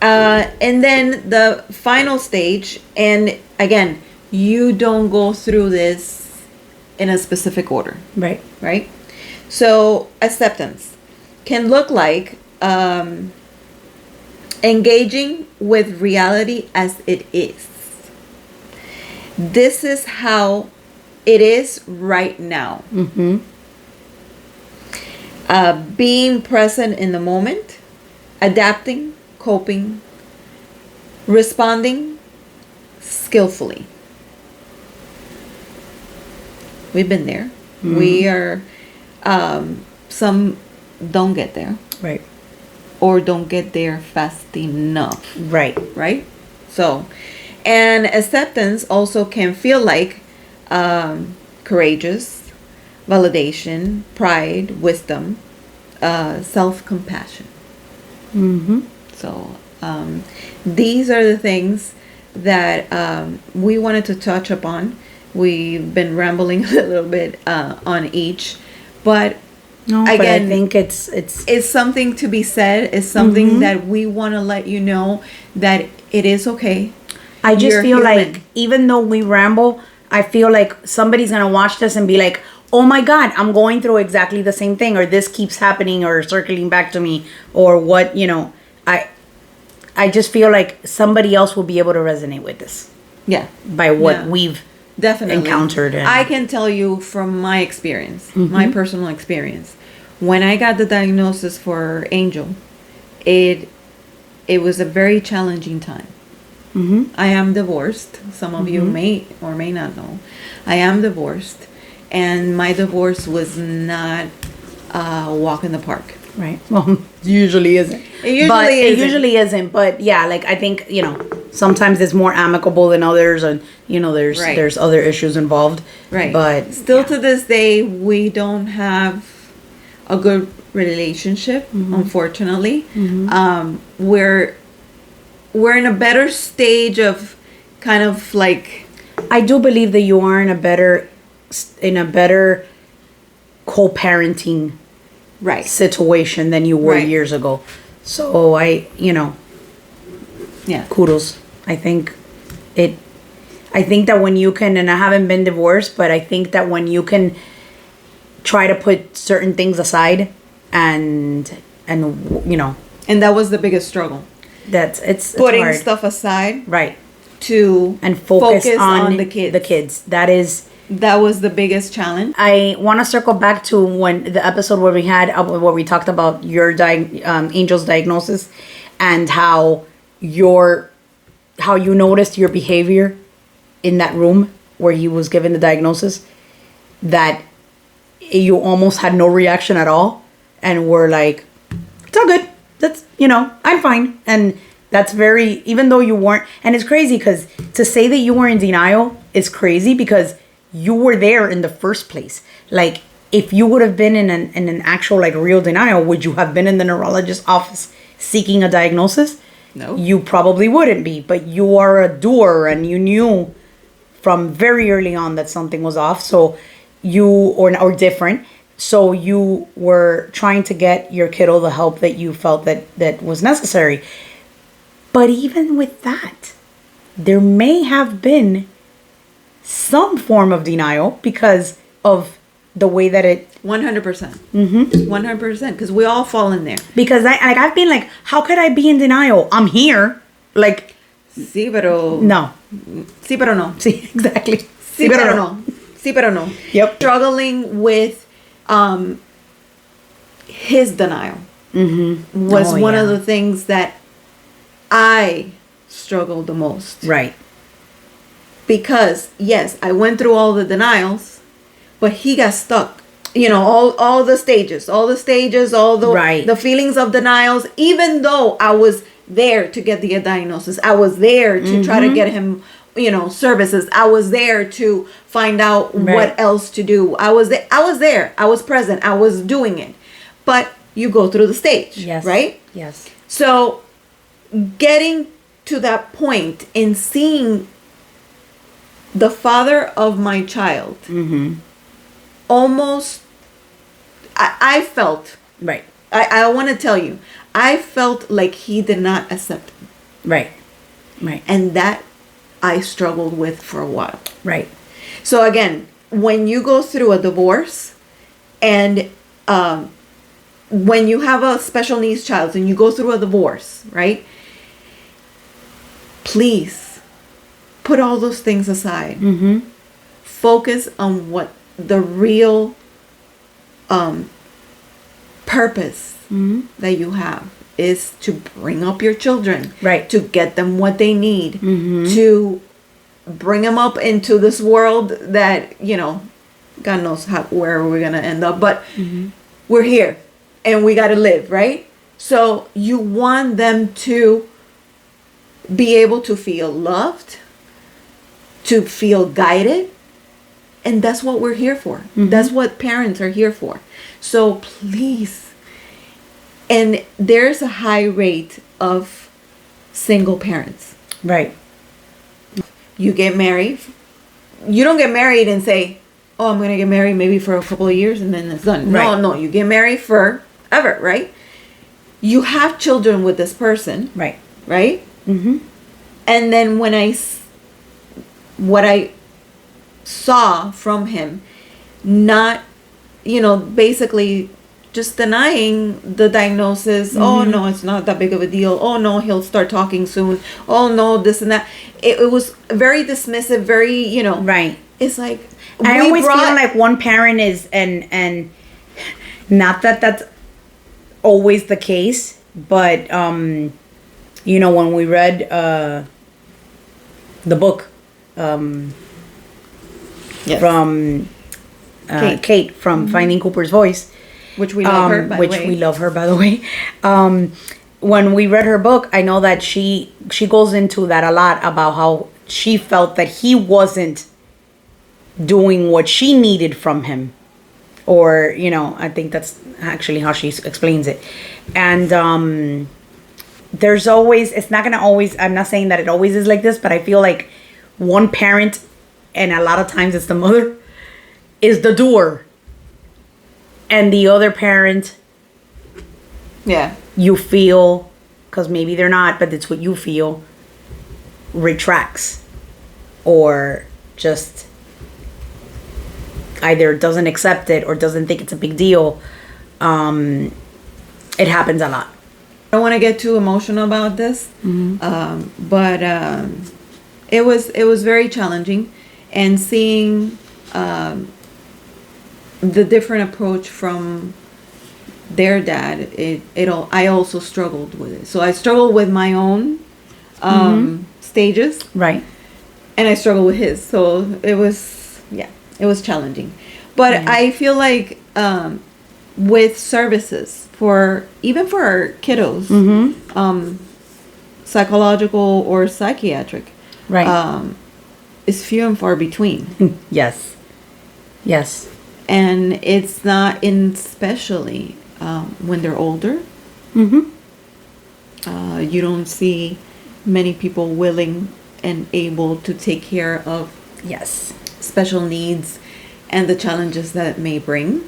And then the final stage, and again, you don't go through this in a specific order. Right. Right? So acceptance can look like engaging with reality as it is. This is how it is right now. Being present in the moment, adapting, coping, responding skillfully. We've been there. We are, some don't get there. Right. Or don't get there fast enough. Right. Right? So, and acceptance also can feel like courageous, validation, pride, wisdom, self-compassion. So these are the things that we wanted to touch upon. We've been rambling a little bit on each, but No, again, but I think it's something to be said. It's something that we want to let you know that it is okay. I just You're feel human. like even though we ramble, I feel like somebody's gonna watch this and be like, "Oh my God, I'm going through exactly the same thing," or "This keeps happening," or circling back to me, or what you know. I just feel like somebody else will be able to resonate with this Yeah, by what Yeah. we've definitely encountered. And I can tell you from my experience, my personal experience, when I got the diagnosis for Angel, it was a very challenging time. I am divorced. Some of you may or may not know. I am divorced, and my divorce was not a walk in the park. Right. Well, usually isn't. It usually isn't. But yeah, like I think, sometimes it's more amicable than others, and there's other issues involved. Right. But still to this day, we don't have a good relationship, unfortunately. We're in a better stage of kind of like, I do believe that you are in a better co-parenting right. situation than you were Right. years ago. So Yeah. kudos. I think that when you can, and I haven't been divorced, but I think that when you can try to put certain things aside and And that was the biggest struggle. it's Putting hard. stuff aside Right. to And focus on the kids. The kids. That was the biggest challenge. I want to circle back to when the episode where we talked about your Angel's diagnosis, and how you noticed your behavior in that room where he was given the diagnosis, that you almost had no reaction at all, and were like, "It's all good. That's I'm fine." And that's even though you weren't, and it's crazy because to say that you were in denial is crazy because you were there in the first place. Like, if you would have been in an actual like real denial, would you have been in the neurologist's office seeking a diagnosis? No. You probably wouldn't be, but you are a doer and you knew from very early on that something was off. So or different. So you were trying to get your kiddo the help that you felt that was necessary. But even with that, there may have been some form of denial because of the way that it 100%. 100%. Because we all fall in there. because I've been like, how could I be in denial? I'm here. Like, Sí, pero no. Sí, pero no. See, exactly. Sí, pero no. Sí, pero no. Yep. Struggling with his denial was one of the things that I struggled the most. Right. Because, yes, I went through all the denials, but he got stuck. All the stages, all the Right. the feelings of denials, even though I was there to get the diagnosis. I was there to try to get him, services. I was there to find out what else to do. I was there. I was present. I was doing it. But you go through the stage, Yes. right? Yes. So getting to that point and seeing the father of my child almost, I felt, Right. I want to tell you, I felt like he did not accept me. Right. Right. And that I struggled with for a while. Right. So again, when you go through a divorce and when you have a special needs child and you go through a divorce, right? Please put all those things aside. Focus on what the real purpose that you have is, to bring up your children, Right. to get them what they need, to bring them up into this world that, God knows where we're going to end up, but we're here and we got to live, right? So you want them to be able to feel loved, to feel guided, and that's what we're here for. That's what parents are here for. So please, And there's a high rate of single parents. Right. You get married. You don't get married and say, oh, I'm going to get married maybe for a couple of years and then it's done. Right. No, you get married forever, right? You have children with this person. Right. Right? Mm-hmm. And then what I saw from him, not, basically just denying the diagnosis. Mm-hmm. Oh, no, it's not that big of a deal. Oh, no, he'll start talking soon. Oh, no, this and that. It was very dismissive, very, Right. It's like, I always feel like one parent is, and not that that's always the case, but, when we read the book Yes. from Kate from Finding Cooper's Voice, which we love her, by the way. we love her, by the way. When we read her book, I know that she goes into that a lot about how she felt that he wasn't doing what she needed from him, or I think that's actually how she explains it. And there's always, it's not gonna always, I'm not saying that it always is like this, but I feel like one parent, and a lot of times it's the mother, is the doer, and the other parent, Yeah. you feel, because maybe they're not, but it's what you feel, retracts, or just either doesn't accept it or doesn't think it's a big deal. It happens a lot. I don't want to get too emotional about this, but it was very challenging, and seeing the different approach from their dad. I also struggled with it. So I struggled with my own stages, Right. and I struggled with his. So it was challenging, but I feel like with services even for our kiddos, psychological or psychiatric, Right. is few and far between. Yes. Yes. And it's not especially when they're older. Mm-hmm. You don't see many people willing and able to take care of Yes. special needs and the challenges that it may bring.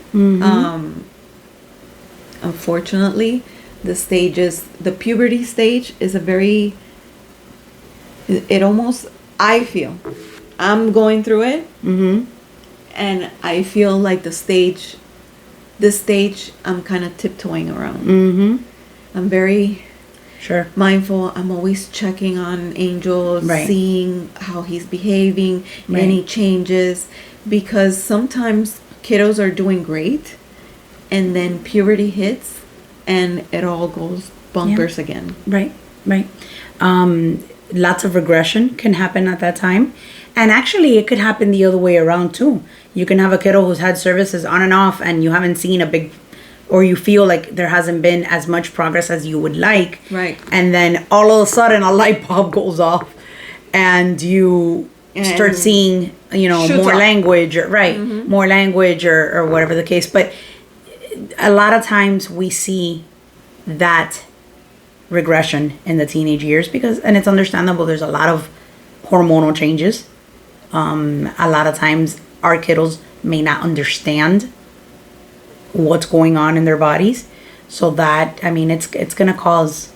Unfortunately, the puberty stage is I feel, I'm going through it, and I feel like this stage I'm kind of tiptoeing around. I'm very Sure. mindful. I'm always checking on Angel, Right. seeing how he's behaving, Right. any changes, because sometimes kiddos are doing great, and then puberty hits, and it all goes bonkers again. Right. Right. Lots of regression can happen at that time. And actually, it could happen the other way around too. You can have a kiddo who's had services on and off, and you haven't seen or you feel like there hasn't been as much progress as you would like. Right. And then all of a sudden, a light bulb goes off, and you start seeing, Shoots more off. language, more language or whatever the case. But a lot of times we see that regression in the teenage years and it's understandable. There's a lot of hormonal changes. A lot of times our kiddos may not understand what's going on in their bodies, so that it's gonna cause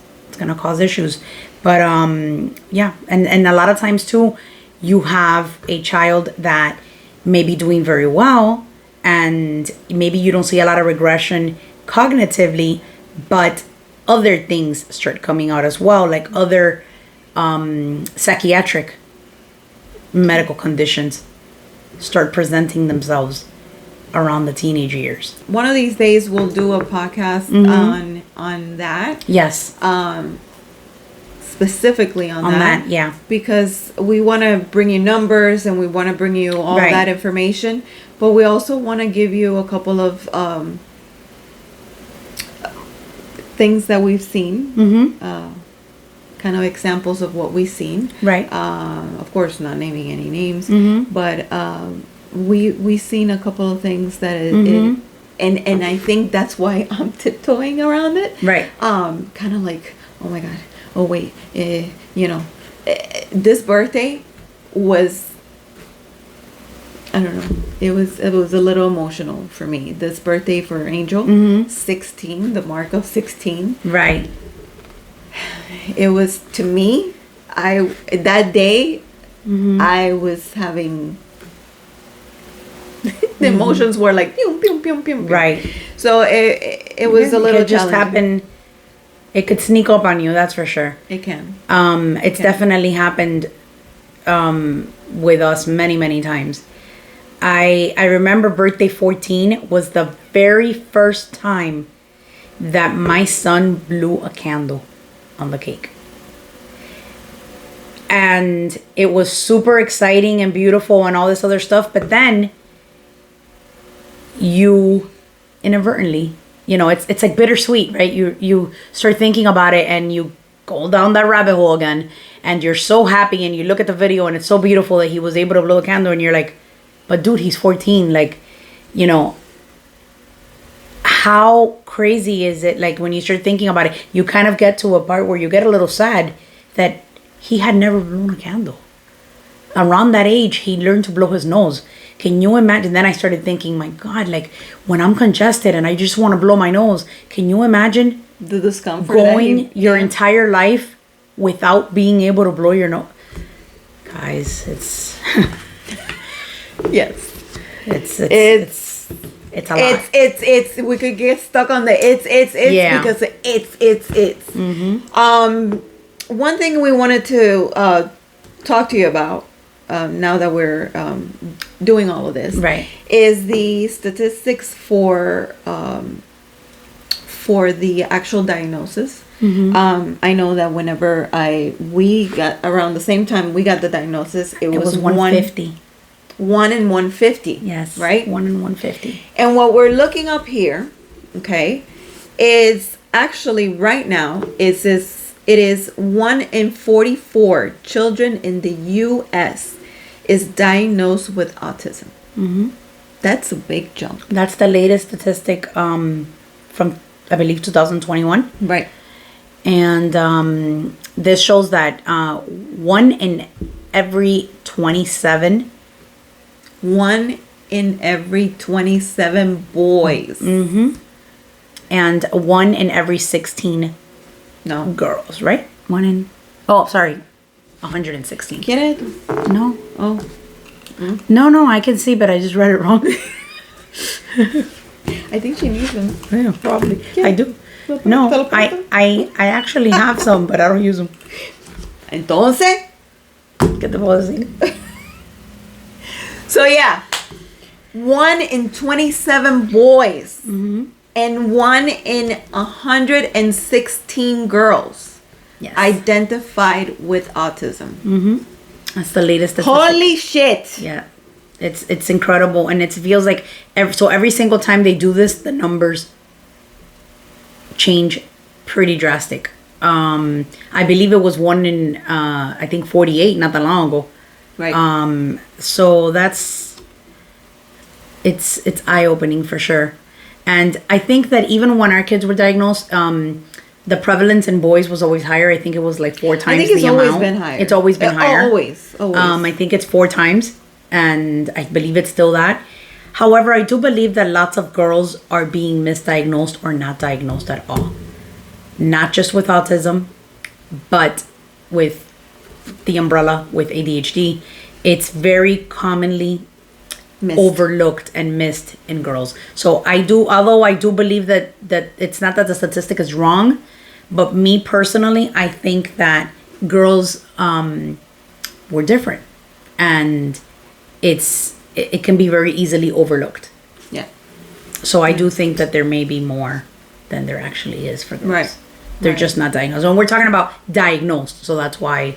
issues. But and a lot of times too, you have a child that may be doing very well, and maybe you don't see a lot of regression cognitively, but other things start coming out as well, like other psychiatric medical conditions start presenting themselves around the teenage years. One of these days we'll do a podcast on that. Yes. Specifically on that. Yeah. Because we want to bring you numbers, and we want to bring you all Right. that information, but we also want to give you a couple of things that we've seen, kind of examples of what we've seen. Right. Of course, not naming any names, Mm-hmm. but we've seen a couple of things that and I think that's why I'm tiptoeing around it. Right. Kind of like, oh my God, oh wait, this birthday was, I don't know, it was a little emotional for me. This birthday for Angel, 16, the mark of 16. Right. It was, to me, that day, I was having, the emotions were like, pew, pew, pew, pew, pew. Right. So it was a little It just challenging. happened. It could sneak up on you, that's for sure. It can. It's definitely happened with us many times. I remember birthday 14 was the very first time that my son blew a candle on the cake. And it was super exciting and beautiful and all this other stuff. But then you inadvertently, it's like bittersweet, right? You start thinking about it and you go down that rabbit hole again. And you're so happy and you look at the video and it's so beautiful that he was able to blow a candle. And you're like, but dude, he's 14. Like, how crazy is it? Like when you start thinking about it, you kind of get to a part where you get a little sad that he had never blown a candle. Around that age, he learned to blow his nose. Can you imagine? Then I started thinking, my God, like when I'm congested and I just want to blow my nose, can you imagine The discomfort. going your entire life without being able to blow your nose? Guys, it's Yes. it's a lot. It's we could get stuck on the it's Yeah. because it's. One thing we wanted to talk to you about now that we're doing all of this, Right. is the statistics for the actual diagnosis. I know that whenever we got around the same time we got the diagnosis, it was 150. 1 in 150. Yes. Right? 1 in 150. And what we're looking up here, okay, is actually right now it is 1 in 44 children in the U.S. is diagnosed with autism. That's a big jump. That's the latest statistic from, I believe, 2021. Right. And this shows that 1 in every 27. 1 in every 27 boys. And 1 in every 16 No. girls, right? 1 in... Oh, sorry. 116. Get it? No. Oh. No, I can see, but I just read it wrong. I think she needs them. Yeah, probably. Yeah. I do. No, I actually have some, but I don't use them. Entonces. ¿Qué te puedo decir? So yeah, 1 in 27 boys and 1 in 116 girls Yes. identified with autism. That's the latest statistic. Holy shit! Yeah. It's incredible, and it feels like every single time they do this, the numbers change pretty drastic. I believe it was 1 in I think 48 not that long ago. Right. So it's eye-opening for sure. And I think that even when our kids were diagnosed, the prevalence in boys was always higher. I think it was like 4 times I think it's the always amount. been higher. It's always been higher. Always. I think it's 4 times, and I believe it's still that. However, I do believe that lots of girls are being misdiagnosed or not diagnosed at all. Not just with autism, but with the umbrella with ADHD. It's very commonly Missed. overlooked and missed in girls. So although I do believe that it's not that the statistic is wrong, but me personally, I think that girls were different, and it can be very easily overlooked. Yeah. So I do think that there may be more than there actually is for girls. Right. They're Right. just not diagnosed. And we're talking about diagnosed, so that's why.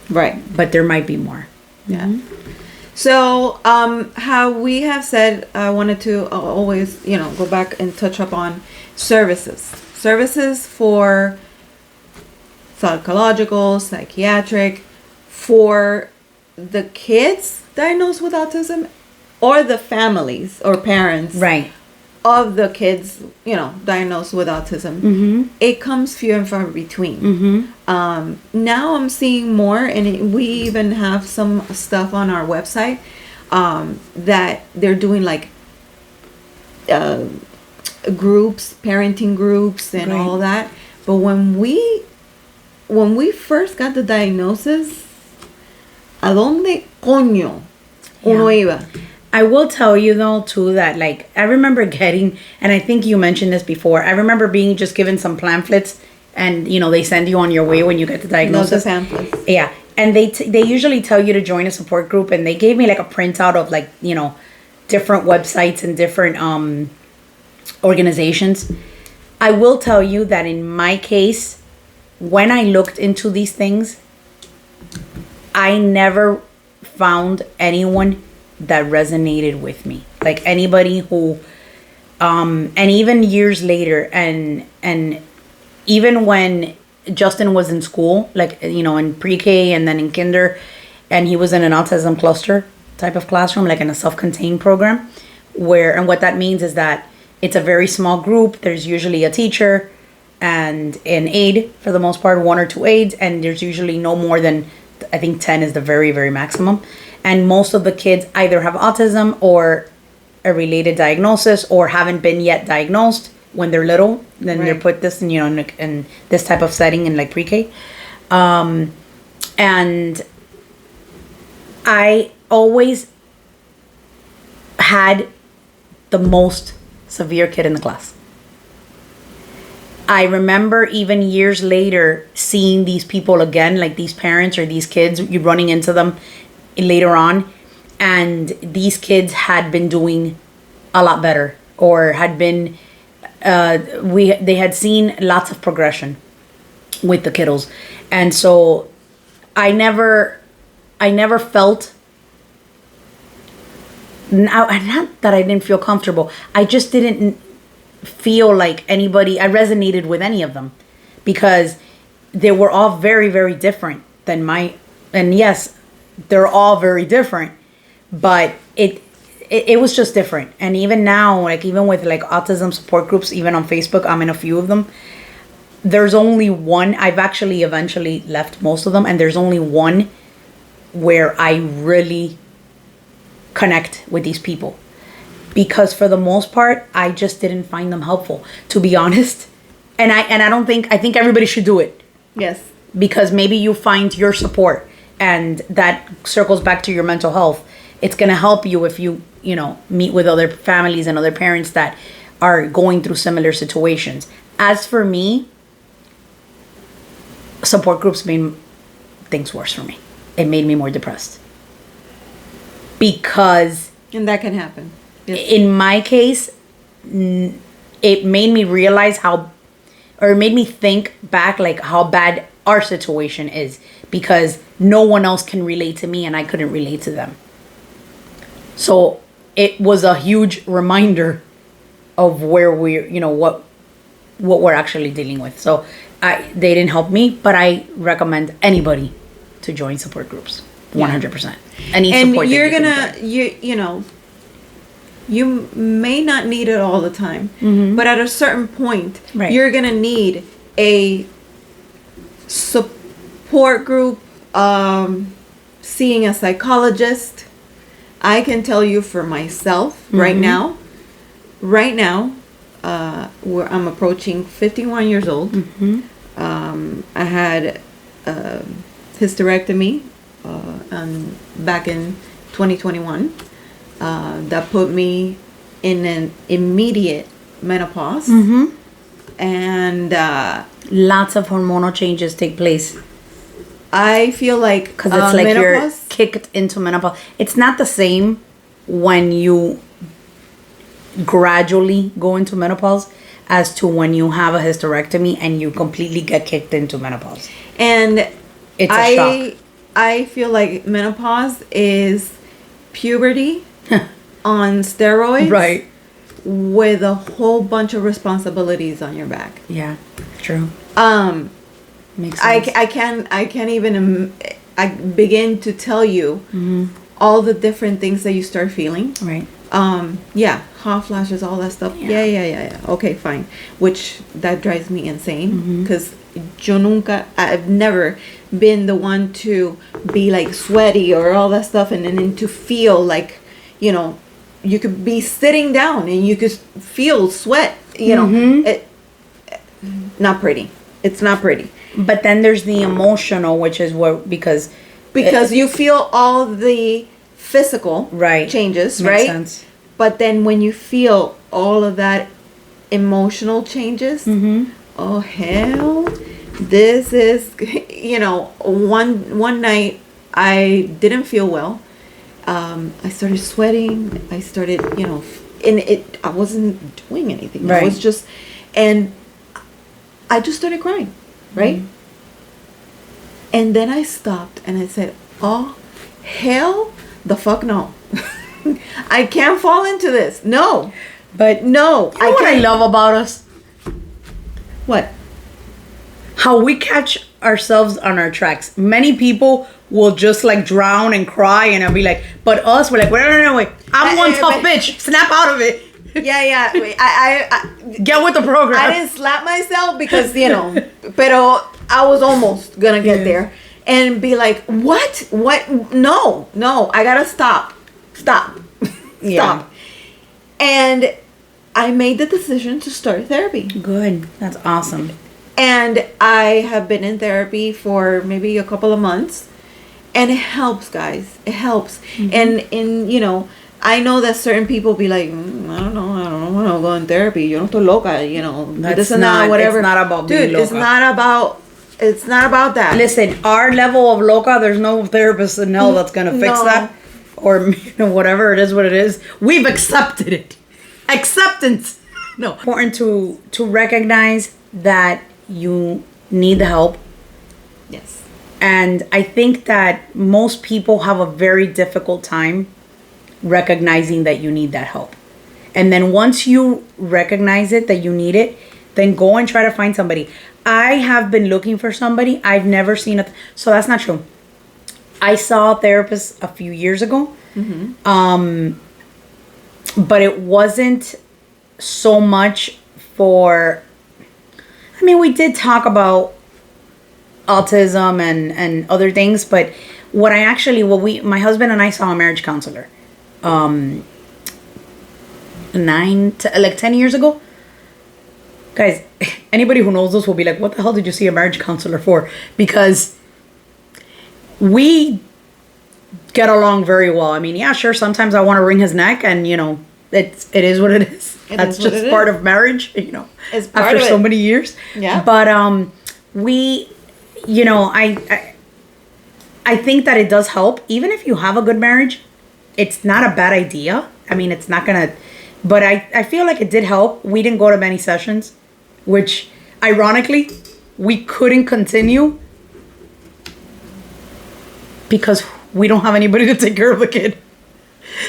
Right. But there might be more. Yeah. So, how we have said, I wanted to always, go back and touch up on services. Services for psychological, psychiatric, for the kids diagnosed with autism, or the families or parents Right. of the kids, diagnosed with autism, it comes few and far between. Now I'm seeing more, and we even have some stuff on our website that they're doing like groups, parenting groups, and all that. But when we first got the diagnosis, ¿a dónde coño uno iba? I will tell you though too that like I remember getting, and I think you mentioned this before, I remember being just given some pamphlets, and they send you on your way when you get the diagnosis. The pamphlets. Yeah, and they usually tell you to join a support group, and they gave me like a printout of like different websites and different organizations. I will tell you that in my case, when I looked into these things, I never found anyone that resonated with me, like anybody who and even years later, and even when Justin was in school, like in pre-K and then in kinder, and he was in an autism cluster type of classroom, like in a self-contained program, and what that means is that it's a very small group. There's usually a teacher and an aide, for the most part, 1 or 2 aides, and there's usually no more than, I think 10 is the very, very maximum. And most of the kids either have autism or a related diagnosis, or haven't been yet diagnosed when they're little. Then they're put this in this type of setting in like pre-K. And I always had the most severe kid in the class. I remember even years later seeing these people again, like these parents or these kids, you running into them later on, and these kids had been doing a lot better, or had been they had seen lots of progression with the kiddos. And so I never felt, not that I didn't feel comfortable, I just didn't feel like I resonated with any of them, because they were all very, very different than and yes, they're all very different, but it was just different. And even now, like even with like autism support groups, even on Facebook, I'm in a few of them. There's only one, I've actually eventually left most of them, and there's only one where I really connect with these people, because for the most part I just didn't find them helpful, to be honest. And I think everybody should do it. Yes. Because maybe you find your support, and that circles back to your mental health. It's going to help you if you meet with other families and other parents that are going through similar situations. As for me, support groups made things worse for me. It made me more depressed. Because... And that can happen. Yes. In my case, it made me realize it made me think back like how bad our situation is, because no one else can relate to me and I couldn't relate to them. So it was a huge reminder of where we're, what we're actually dealing with. So they didn't help me, but I recommend anybody to join support groups. 100%. Any support. And you're gonna, you may not need it all the time, but at a certain point, you're gonna need a support group, seeing a psychologist. I can tell you for myself right now, I'm approaching 51 years old. I had hysterectomy back in 2021. That put me in an immediate menopause. And lots of hormonal changes take place. I feel like because it's like menopause, you're kicked into menopause. It's not the same when you gradually go into menopause as to when you have a hysterectomy and you completely get kicked into menopause. And it's a shock. I feel like menopause is puberty on steroids, right? With a whole bunch of responsibilities on your back. Yeah, true. Makes sense. I can't even I begin to tell you all the different things that you start feeling. Right. Yeah, hot flashes, all that stuff. Yeah. Okay, fine. Which that drives me insane because I've never been the one to be like sweaty or all that stuff, and then to feel like, you could be sitting down and you could feel sweat. Not pretty. It's not pretty. But then there's the emotional, which is what because you feel all the physical changes, Makes right? sense. But then when you feel all of that emotional changes, oh hell, this is one night I didn't feel well. I started sweating. I started, I wasn't doing anything. Right. I was just, and I just started crying, right? And then I stopped and I said, oh, hell the fuck no. I can't fall into this. No. But no. You know what I love about us? What? How we catch ourselves on our tracks. Many people will just like drown and cry and I'll be like, but us, we're like, wait. I'm one tough bitch. Snap out of it. Yeah. Wait, I get with the program. I didn't slap myself because, pero I was almost gonna get there and be like, what? No, I gotta stop. Yeah. And I made the decision to start therapy. Good. That's awesome. And I have been in therapy for maybe a couple of months. And it helps, guys. It helps. And I know that certain people be like, I don't know, I want to go in therapy. Yo no estoy loca, this and that, whatever. It's not about being Dude, loca. It's not about that. Listen, our level of loca, there's no therapist in hell that's going to fix that. Or whatever it is, what it is. We've accepted it. Acceptance. No. Important to recognize that you need the help. Yes. And I think that most people have a very difficult time recognizing that you need that help. And then once you recognize it, that you need it, then go and try to find somebody. I have been looking for somebody. I've never seen it. So that's not true. I saw a therapist a few years ago. But it wasn't so much for... I mean, we did talk about autism and other things, but my husband and I saw a marriage counselor 10 years ago. Guys, anybody who knows us will be like, what the hell did you see a marriage counselor for? Because we get along very well. I mean, yeah, sure, sometimes I want to wring his neck and, it is what it is. That's just part of marriage, It's part after of so it. many years. Yeah. But we, I think that it does help. Even if you have a good marriage, it's not a bad idea. I mean, it's not going to... But I feel like it did help. We didn't go to many sessions, which, ironically, we couldn't continue because we don't have anybody to take care of the kid.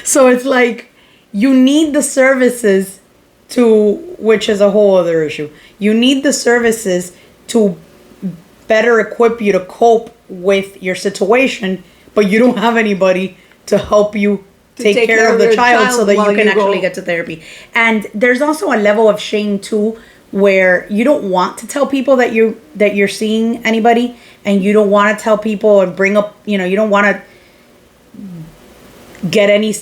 So it's like, you need the services which is a whole other issue. You need the services to better equip you to cope with your situation, but you don't have anybody to help you take care of the child so that you can actually get to therapy. And there's also a level of shame too, where you don't want to tell people that you're seeing anybody, and you don't want to tell people and bring up, you don't want to get any.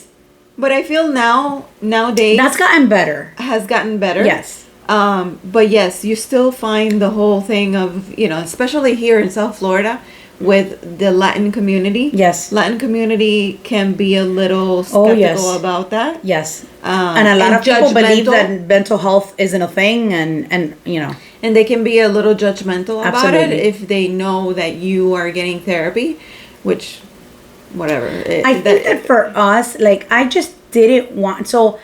But I feel nowadays that's gotten better. Has gotten better. Yes. But yes, you still find the whole thing of, especially here in South Florida with the Latin community. Yes. Latin community can be a little skeptical about that. Yes. And a lot of people believe that mental health isn't a thing and And they can be a little judgmental about it Absolutely. if they know that you are getting therapy, which, whatever. I think that for us, I just didn't want... So,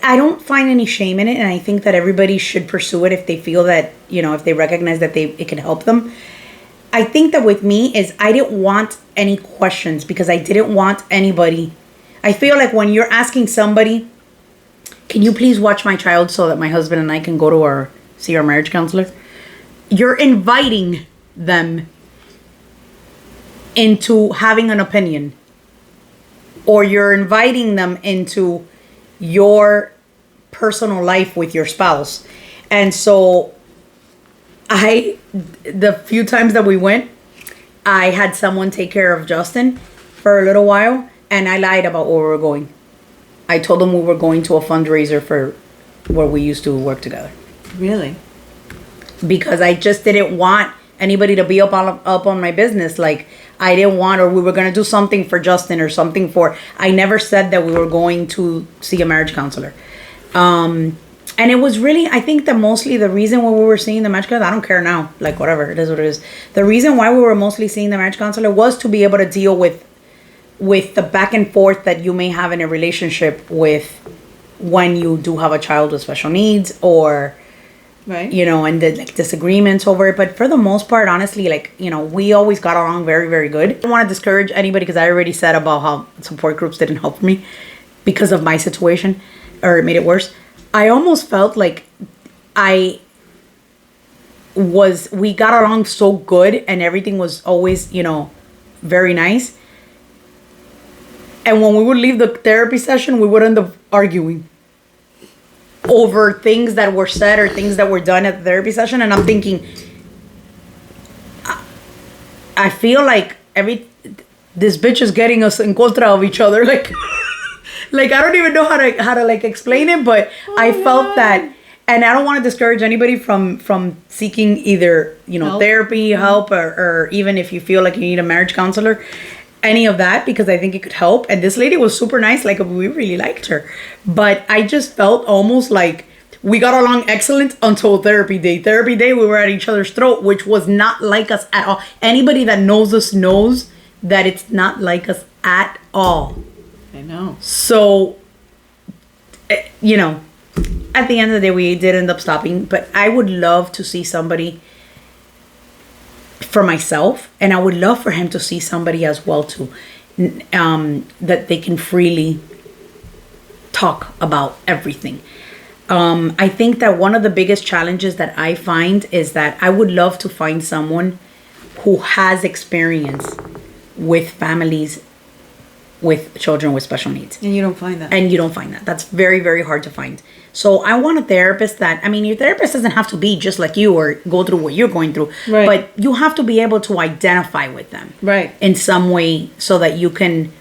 I don't find any shame in it, and I think that everybody should pursue it if they feel that, if they recognize that it can help them. I think that with me is I didn't want any questions because I didn't want anybody... I feel like when you're asking somebody, can you please watch my child so that my husband and I can go to see our marriage counselor? You're inviting them into having an opinion, or you're inviting them into your personal life with your spouse. And so the few times that we went, I had someone take care of Justin for a little while, and I lied about where we were going. I told them we were going to a fundraiser for where we used to work together. Really? Because I just didn't want anybody to be up on my business. Like, I didn't want, or we were going to do something for Justin or something for, I never said that we were going to see a marriage counselor. And it was really, I think that mostly the reason why we were seeing the marriage counselor, I don't care now, like whatever, it is what it is. The reason why we were mostly seeing the marriage counselor was to be able to deal with the back and forth that you may have in a relationship with when you do have a child with special needs, or, right, you know, and the like disagreements over it. But for the most part, honestly, like, you know, we always got along very, very good. I don't want to discourage anybody, because I already said about how support groups didn't help me because of my situation, or it made it worse. I almost felt like we got along so good, and everything was always, you know, very nice. And when we would leave the therapy session, we would end up arguing over things that were said or things that were done at the therapy session. And I'm thinking, I feel like this bitch is getting us in contra of each other. Like, like, I don't even know how to like explain it, but I felt that, and I don't want to discourage anybody from seeking either, you know, therapy, help, or even if you feel like you need a marriage counselor, any of that, because I think it could help. And this lady was super nice. Like, we really liked her, but I just felt almost like we got along excellent until therapy day. Therapy day, we were at each other's throat, which was not like us at all. Anybody that knows us knows that it's not like us at all. I know. So, you know, at the end of the day, we did end up stopping. But I would love to see somebody for myself, and I would love for him to see somebody as well too, that they can freely talk about everything. I think that one of the biggest challenges that I find is that I would love to find someone who has experience with families with children with special needs. And you don't find that. And you don't find that. That's very, very hard to find. So I want a therapist that, I mean, your therapist doesn't have to be just like you or go through what you're going through. Right. But you have to be able to identify with them. Right. In some way, so that you can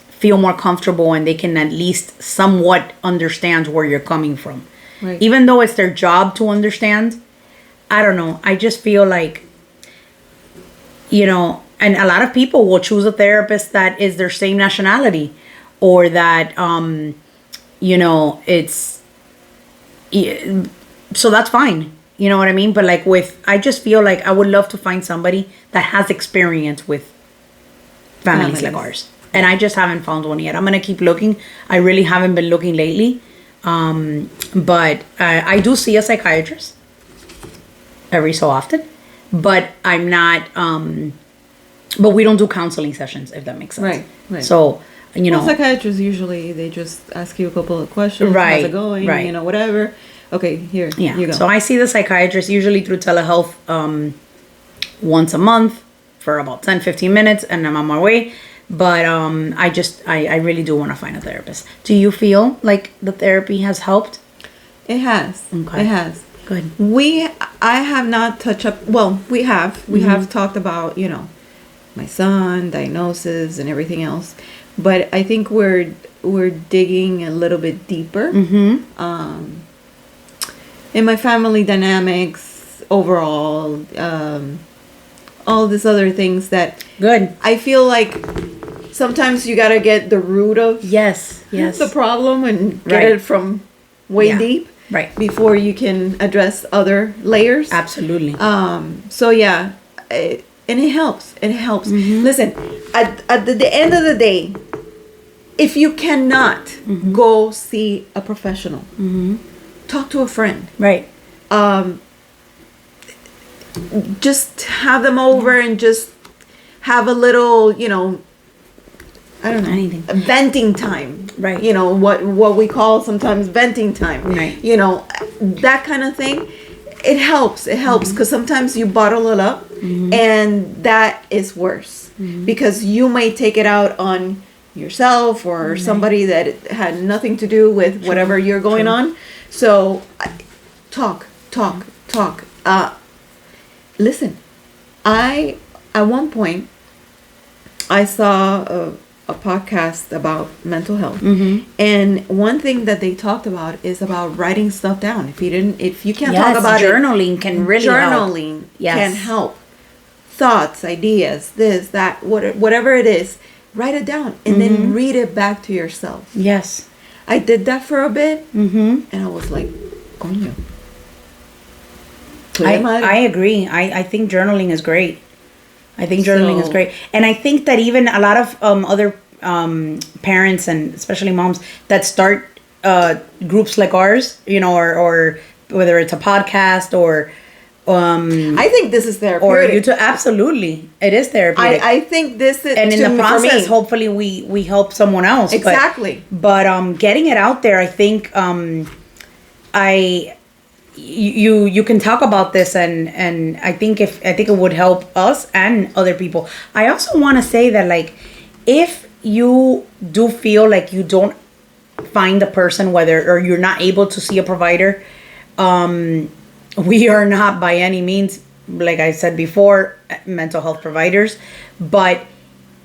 feel more comfortable and they can at least somewhat understand where you're coming from. Right. Even though it's their job to understand, I don't know. I just feel like, you know, and a lot of people will choose a therapist that is their same nationality, or that, you know, it's, so that's fine. You know what I mean? But like I just feel like I would love to find somebody that has experience with families like ours. And I just haven't found one yet. I'm going to keep looking. I really haven't been looking lately. But I do see a psychiatrist every so often, but I'm not, but we don't do counseling sessions, if that makes sense. Right, right. So, you know. Well, psychiatrists usually, they just ask you a couple of questions. Right, how's it going? right. You know, whatever. Okay, here you go. So I see the psychiatrist usually through telehealth once a month for about 10-15 minutes, and I'm on my way. But I really do want to find a therapist. Do you feel like the therapy has helped? It has. Okay. It has. Good. I have not touched up, well, we have talked about, you know, my son, diagnosis and everything else. But I think we're digging a little bit deeper. Mm-hmm. In my family dynamics overall, all these other things that Good. I feel like sometimes you gotta get the root of Yes. the problem and get Right. it from way deep, Right. before you can address other layers. Absolutely. So yeah, and it helps. It helps. Mm-hmm. Listen, at the end of the day, if you cannot Mm-hmm. go see a professional, talk to a friend. Right. Just have them over and just have a little, you know, I don't know, Anything. a venting time. Right. You know, what we call sometimes venting time. Right. You know, that kind of thing. It helps. It helps because sometimes you bottle it up, and that is worse because you may take it out on yourself or somebody that had nothing to do with whatever you're going on. So talk. Listen, at one point, I saw a podcast about mental health, and one thing that they talked about is about writing stuff down. If you can't talk about journaling can really help. Journaling can help. Thoughts, ideas, this, that, whatever it is, write it down and then read it back to yourself. Yes, I did that for a bit, and I was like, coño. I agree. I think journaling is great. Journaling is great. And I think that even a lot of other parents and especially moms that start groups like ours, or whether it's a podcast or I think this is therapeutic. Or YouTube, absolutely, it is therapeutic. I think this is, and in the process, hopefully we help someone else. Exactly. But getting it out there, I think you can talk about this, and I think it would help us and other people. I also want to say that, like, if you do feel like you don't find a person, or you're not able to see a provider, we are not by any means, like I said before, mental health providers. But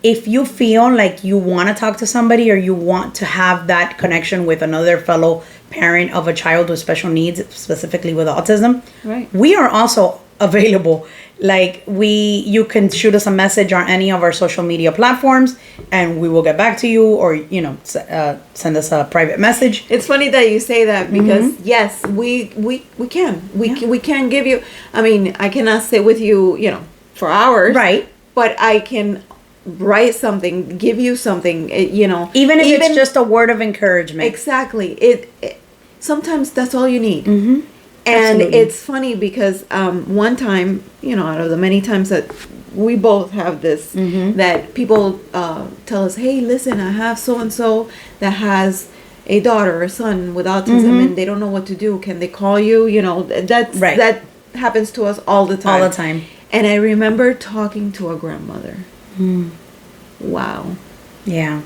if you feel like you want to talk to somebody, or you want to have that connection with another fellow parent of a child with special needs, specifically with autism, right, we are also available. Like, you can shoot us a message on any of our social media platforms, and we will get back to you, or send us a private message. It's funny that you say that, because yes, we can give you. I mean, I cannot sit with you, for hours, right? But I can write something, give you something, even if it's just a word of encouragement. Exactly. It sometimes that's all you need. And Absolutely. it's funny because one time, out of the many times that we both have this, that people tell us, hey, listen, I have so-and-so that has a daughter or a son with autism, and they don't know what to do. Can they call you? That happens to us all the time. All the time. And I remember talking to a grandmother. Wow. Yeah.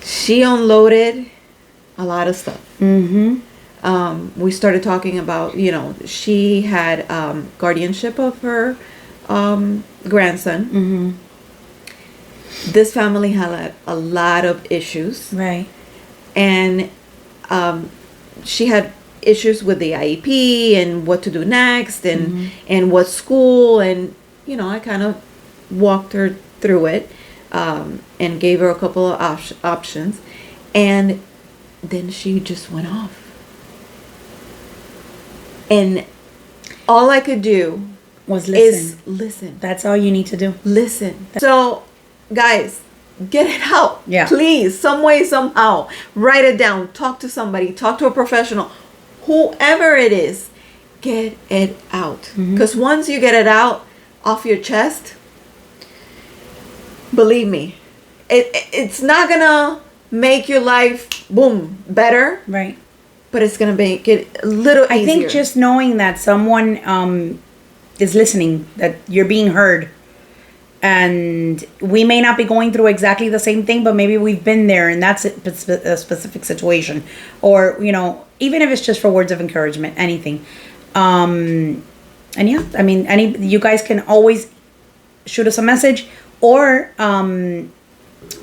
She unloaded a lot of stuff. We started talking about, she had guardianship of her grandson. This family had a lot of issues. Right. And she had issues with the IEP and what to do next, and what school. And, I kind of walked her through it, and gave her a couple of options. And then she just went off. And all I could do was listen. That's all you need to do. Listen. So, guys, get it out. Yeah. Please, some way, somehow. Write it down. Talk to somebody. Talk to a professional. Whoever it is, get it out. Because once you get it out off your chest, believe me, it's not going to make your life, boom, better. Right. But it's going to make it a little easier. I think just knowing that someone is listening, that you're being heard, and we may not be going through exactly the same thing, but maybe we've been there, and that's a specific situation. Or, even if it's just for words of encouragement, anything. And yeah, I mean, you guys can always shoot us a message, or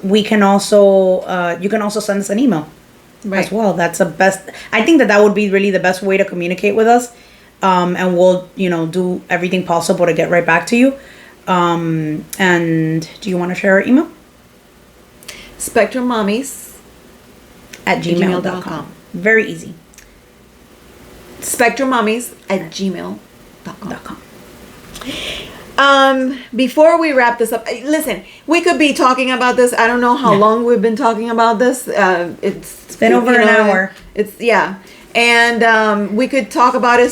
we can also, you can also send us an email. Right. As well. That's the best. I think that would be really the best way to communicate with us. And we'll, do everything possible to get right back to you. And do you want to share our email? SpectrumMamis @gmail.com. Very easy. SpectrumMamis @gmail.com. Before we wrap this up, listen, we could be talking about this. I don't know how long we've been talking about this. It's been over an hour. And we could talk about it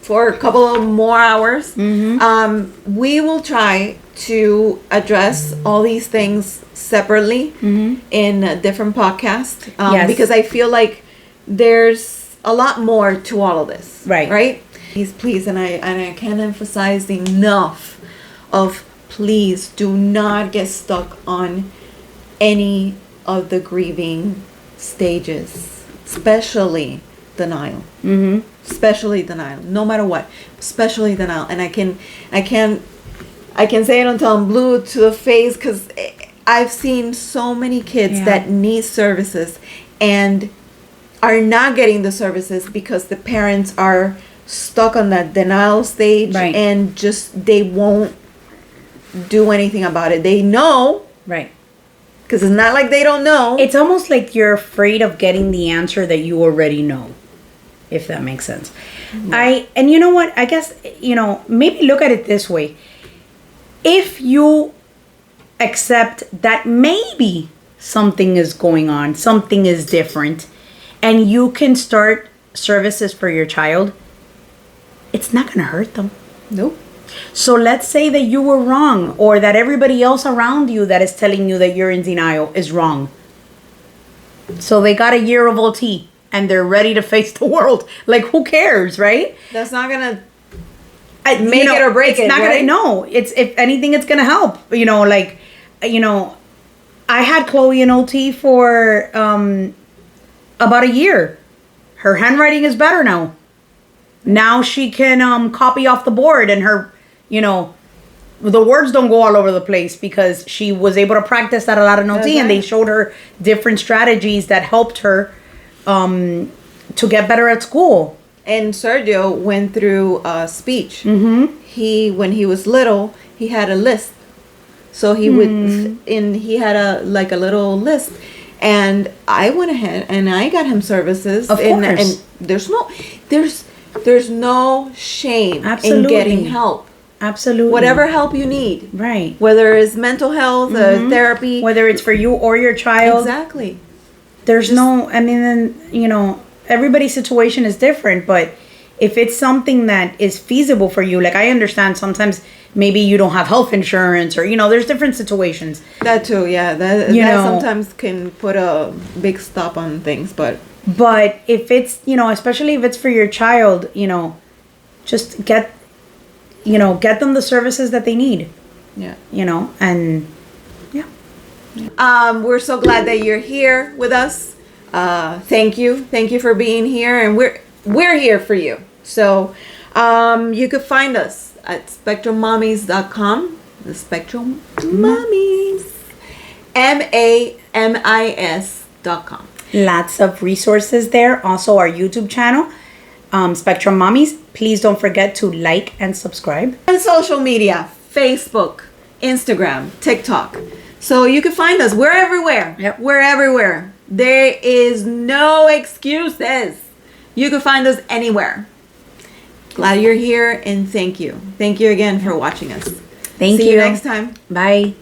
for a couple of more hours. We will try to address all these things separately in a different podcast, because I feel like there's a lot more to all of this. Right. Please, and I can't emphasize enough of, please do not get stuck on any of the grieving stages, especially denial. Especially denial, no matter what, especially denial. And I can say it until I'm blue to the face, because I've seen so many kids that need services and are not getting the services because the parents are stuck on that denial stage, and just they won't do anything about it. They know, because it's not like they don't know. It's almost like you're afraid of getting the answer that you already know, if that makes sense. And you know what, I guess, maybe look at it this way. If you accept that maybe something is going on, something is different, and you can start services for your child, it's not going to hurt them. Nope. So let's say that you were wrong, or that everybody else around you that is telling you that you're in denial is wrong. So they got a year of OT and they're ready to face the world. Like, who cares, right? That's not going to make it or break it. It's not right? gonna. No, it's, if anything, it's gonna help. I had Chloe in OT for about a year. Her handwriting is better now. Now she can copy off the board, and her, the words don't go all over the place because she was able to practice that a lot in OT, and they showed her different strategies that helped her to get better at school. And Sergio went through speech. When he was little, he had a list. So he he had a little list, and I went ahead and I got him services. Of course. And there's no shame in getting help. Absolutely. Whatever help you need. Right. Whether it's mental health, therapy. Whether it's for you or your child. Exactly. There's everybody's situation is different, but if it's something that is feasible for you, like, I understand sometimes maybe you don't have health insurance, or, there's different situations. That too, yeah. That sometimes can put a big stop on things, but if it's, especially if it's for your child, just get them the services that they need. Yeah. And we're so glad that you're here with us. Thank you for being here, and we're here for you. So you could find us at SpectrumMamis.com. The SpectrumMamis, MAMIS.com. Lots of resources there. Also, our YouTube channel, SpectrumMamis. Please don't forget to like and subscribe. And social media, Facebook, Instagram, TikTok. So you can find us. We're everywhere. Yep. We're everywhere. There is no excuses. You can find us anywhere. Glad you're here, and thank you. Thank you again for watching us. Thank you. See you next time. Bye.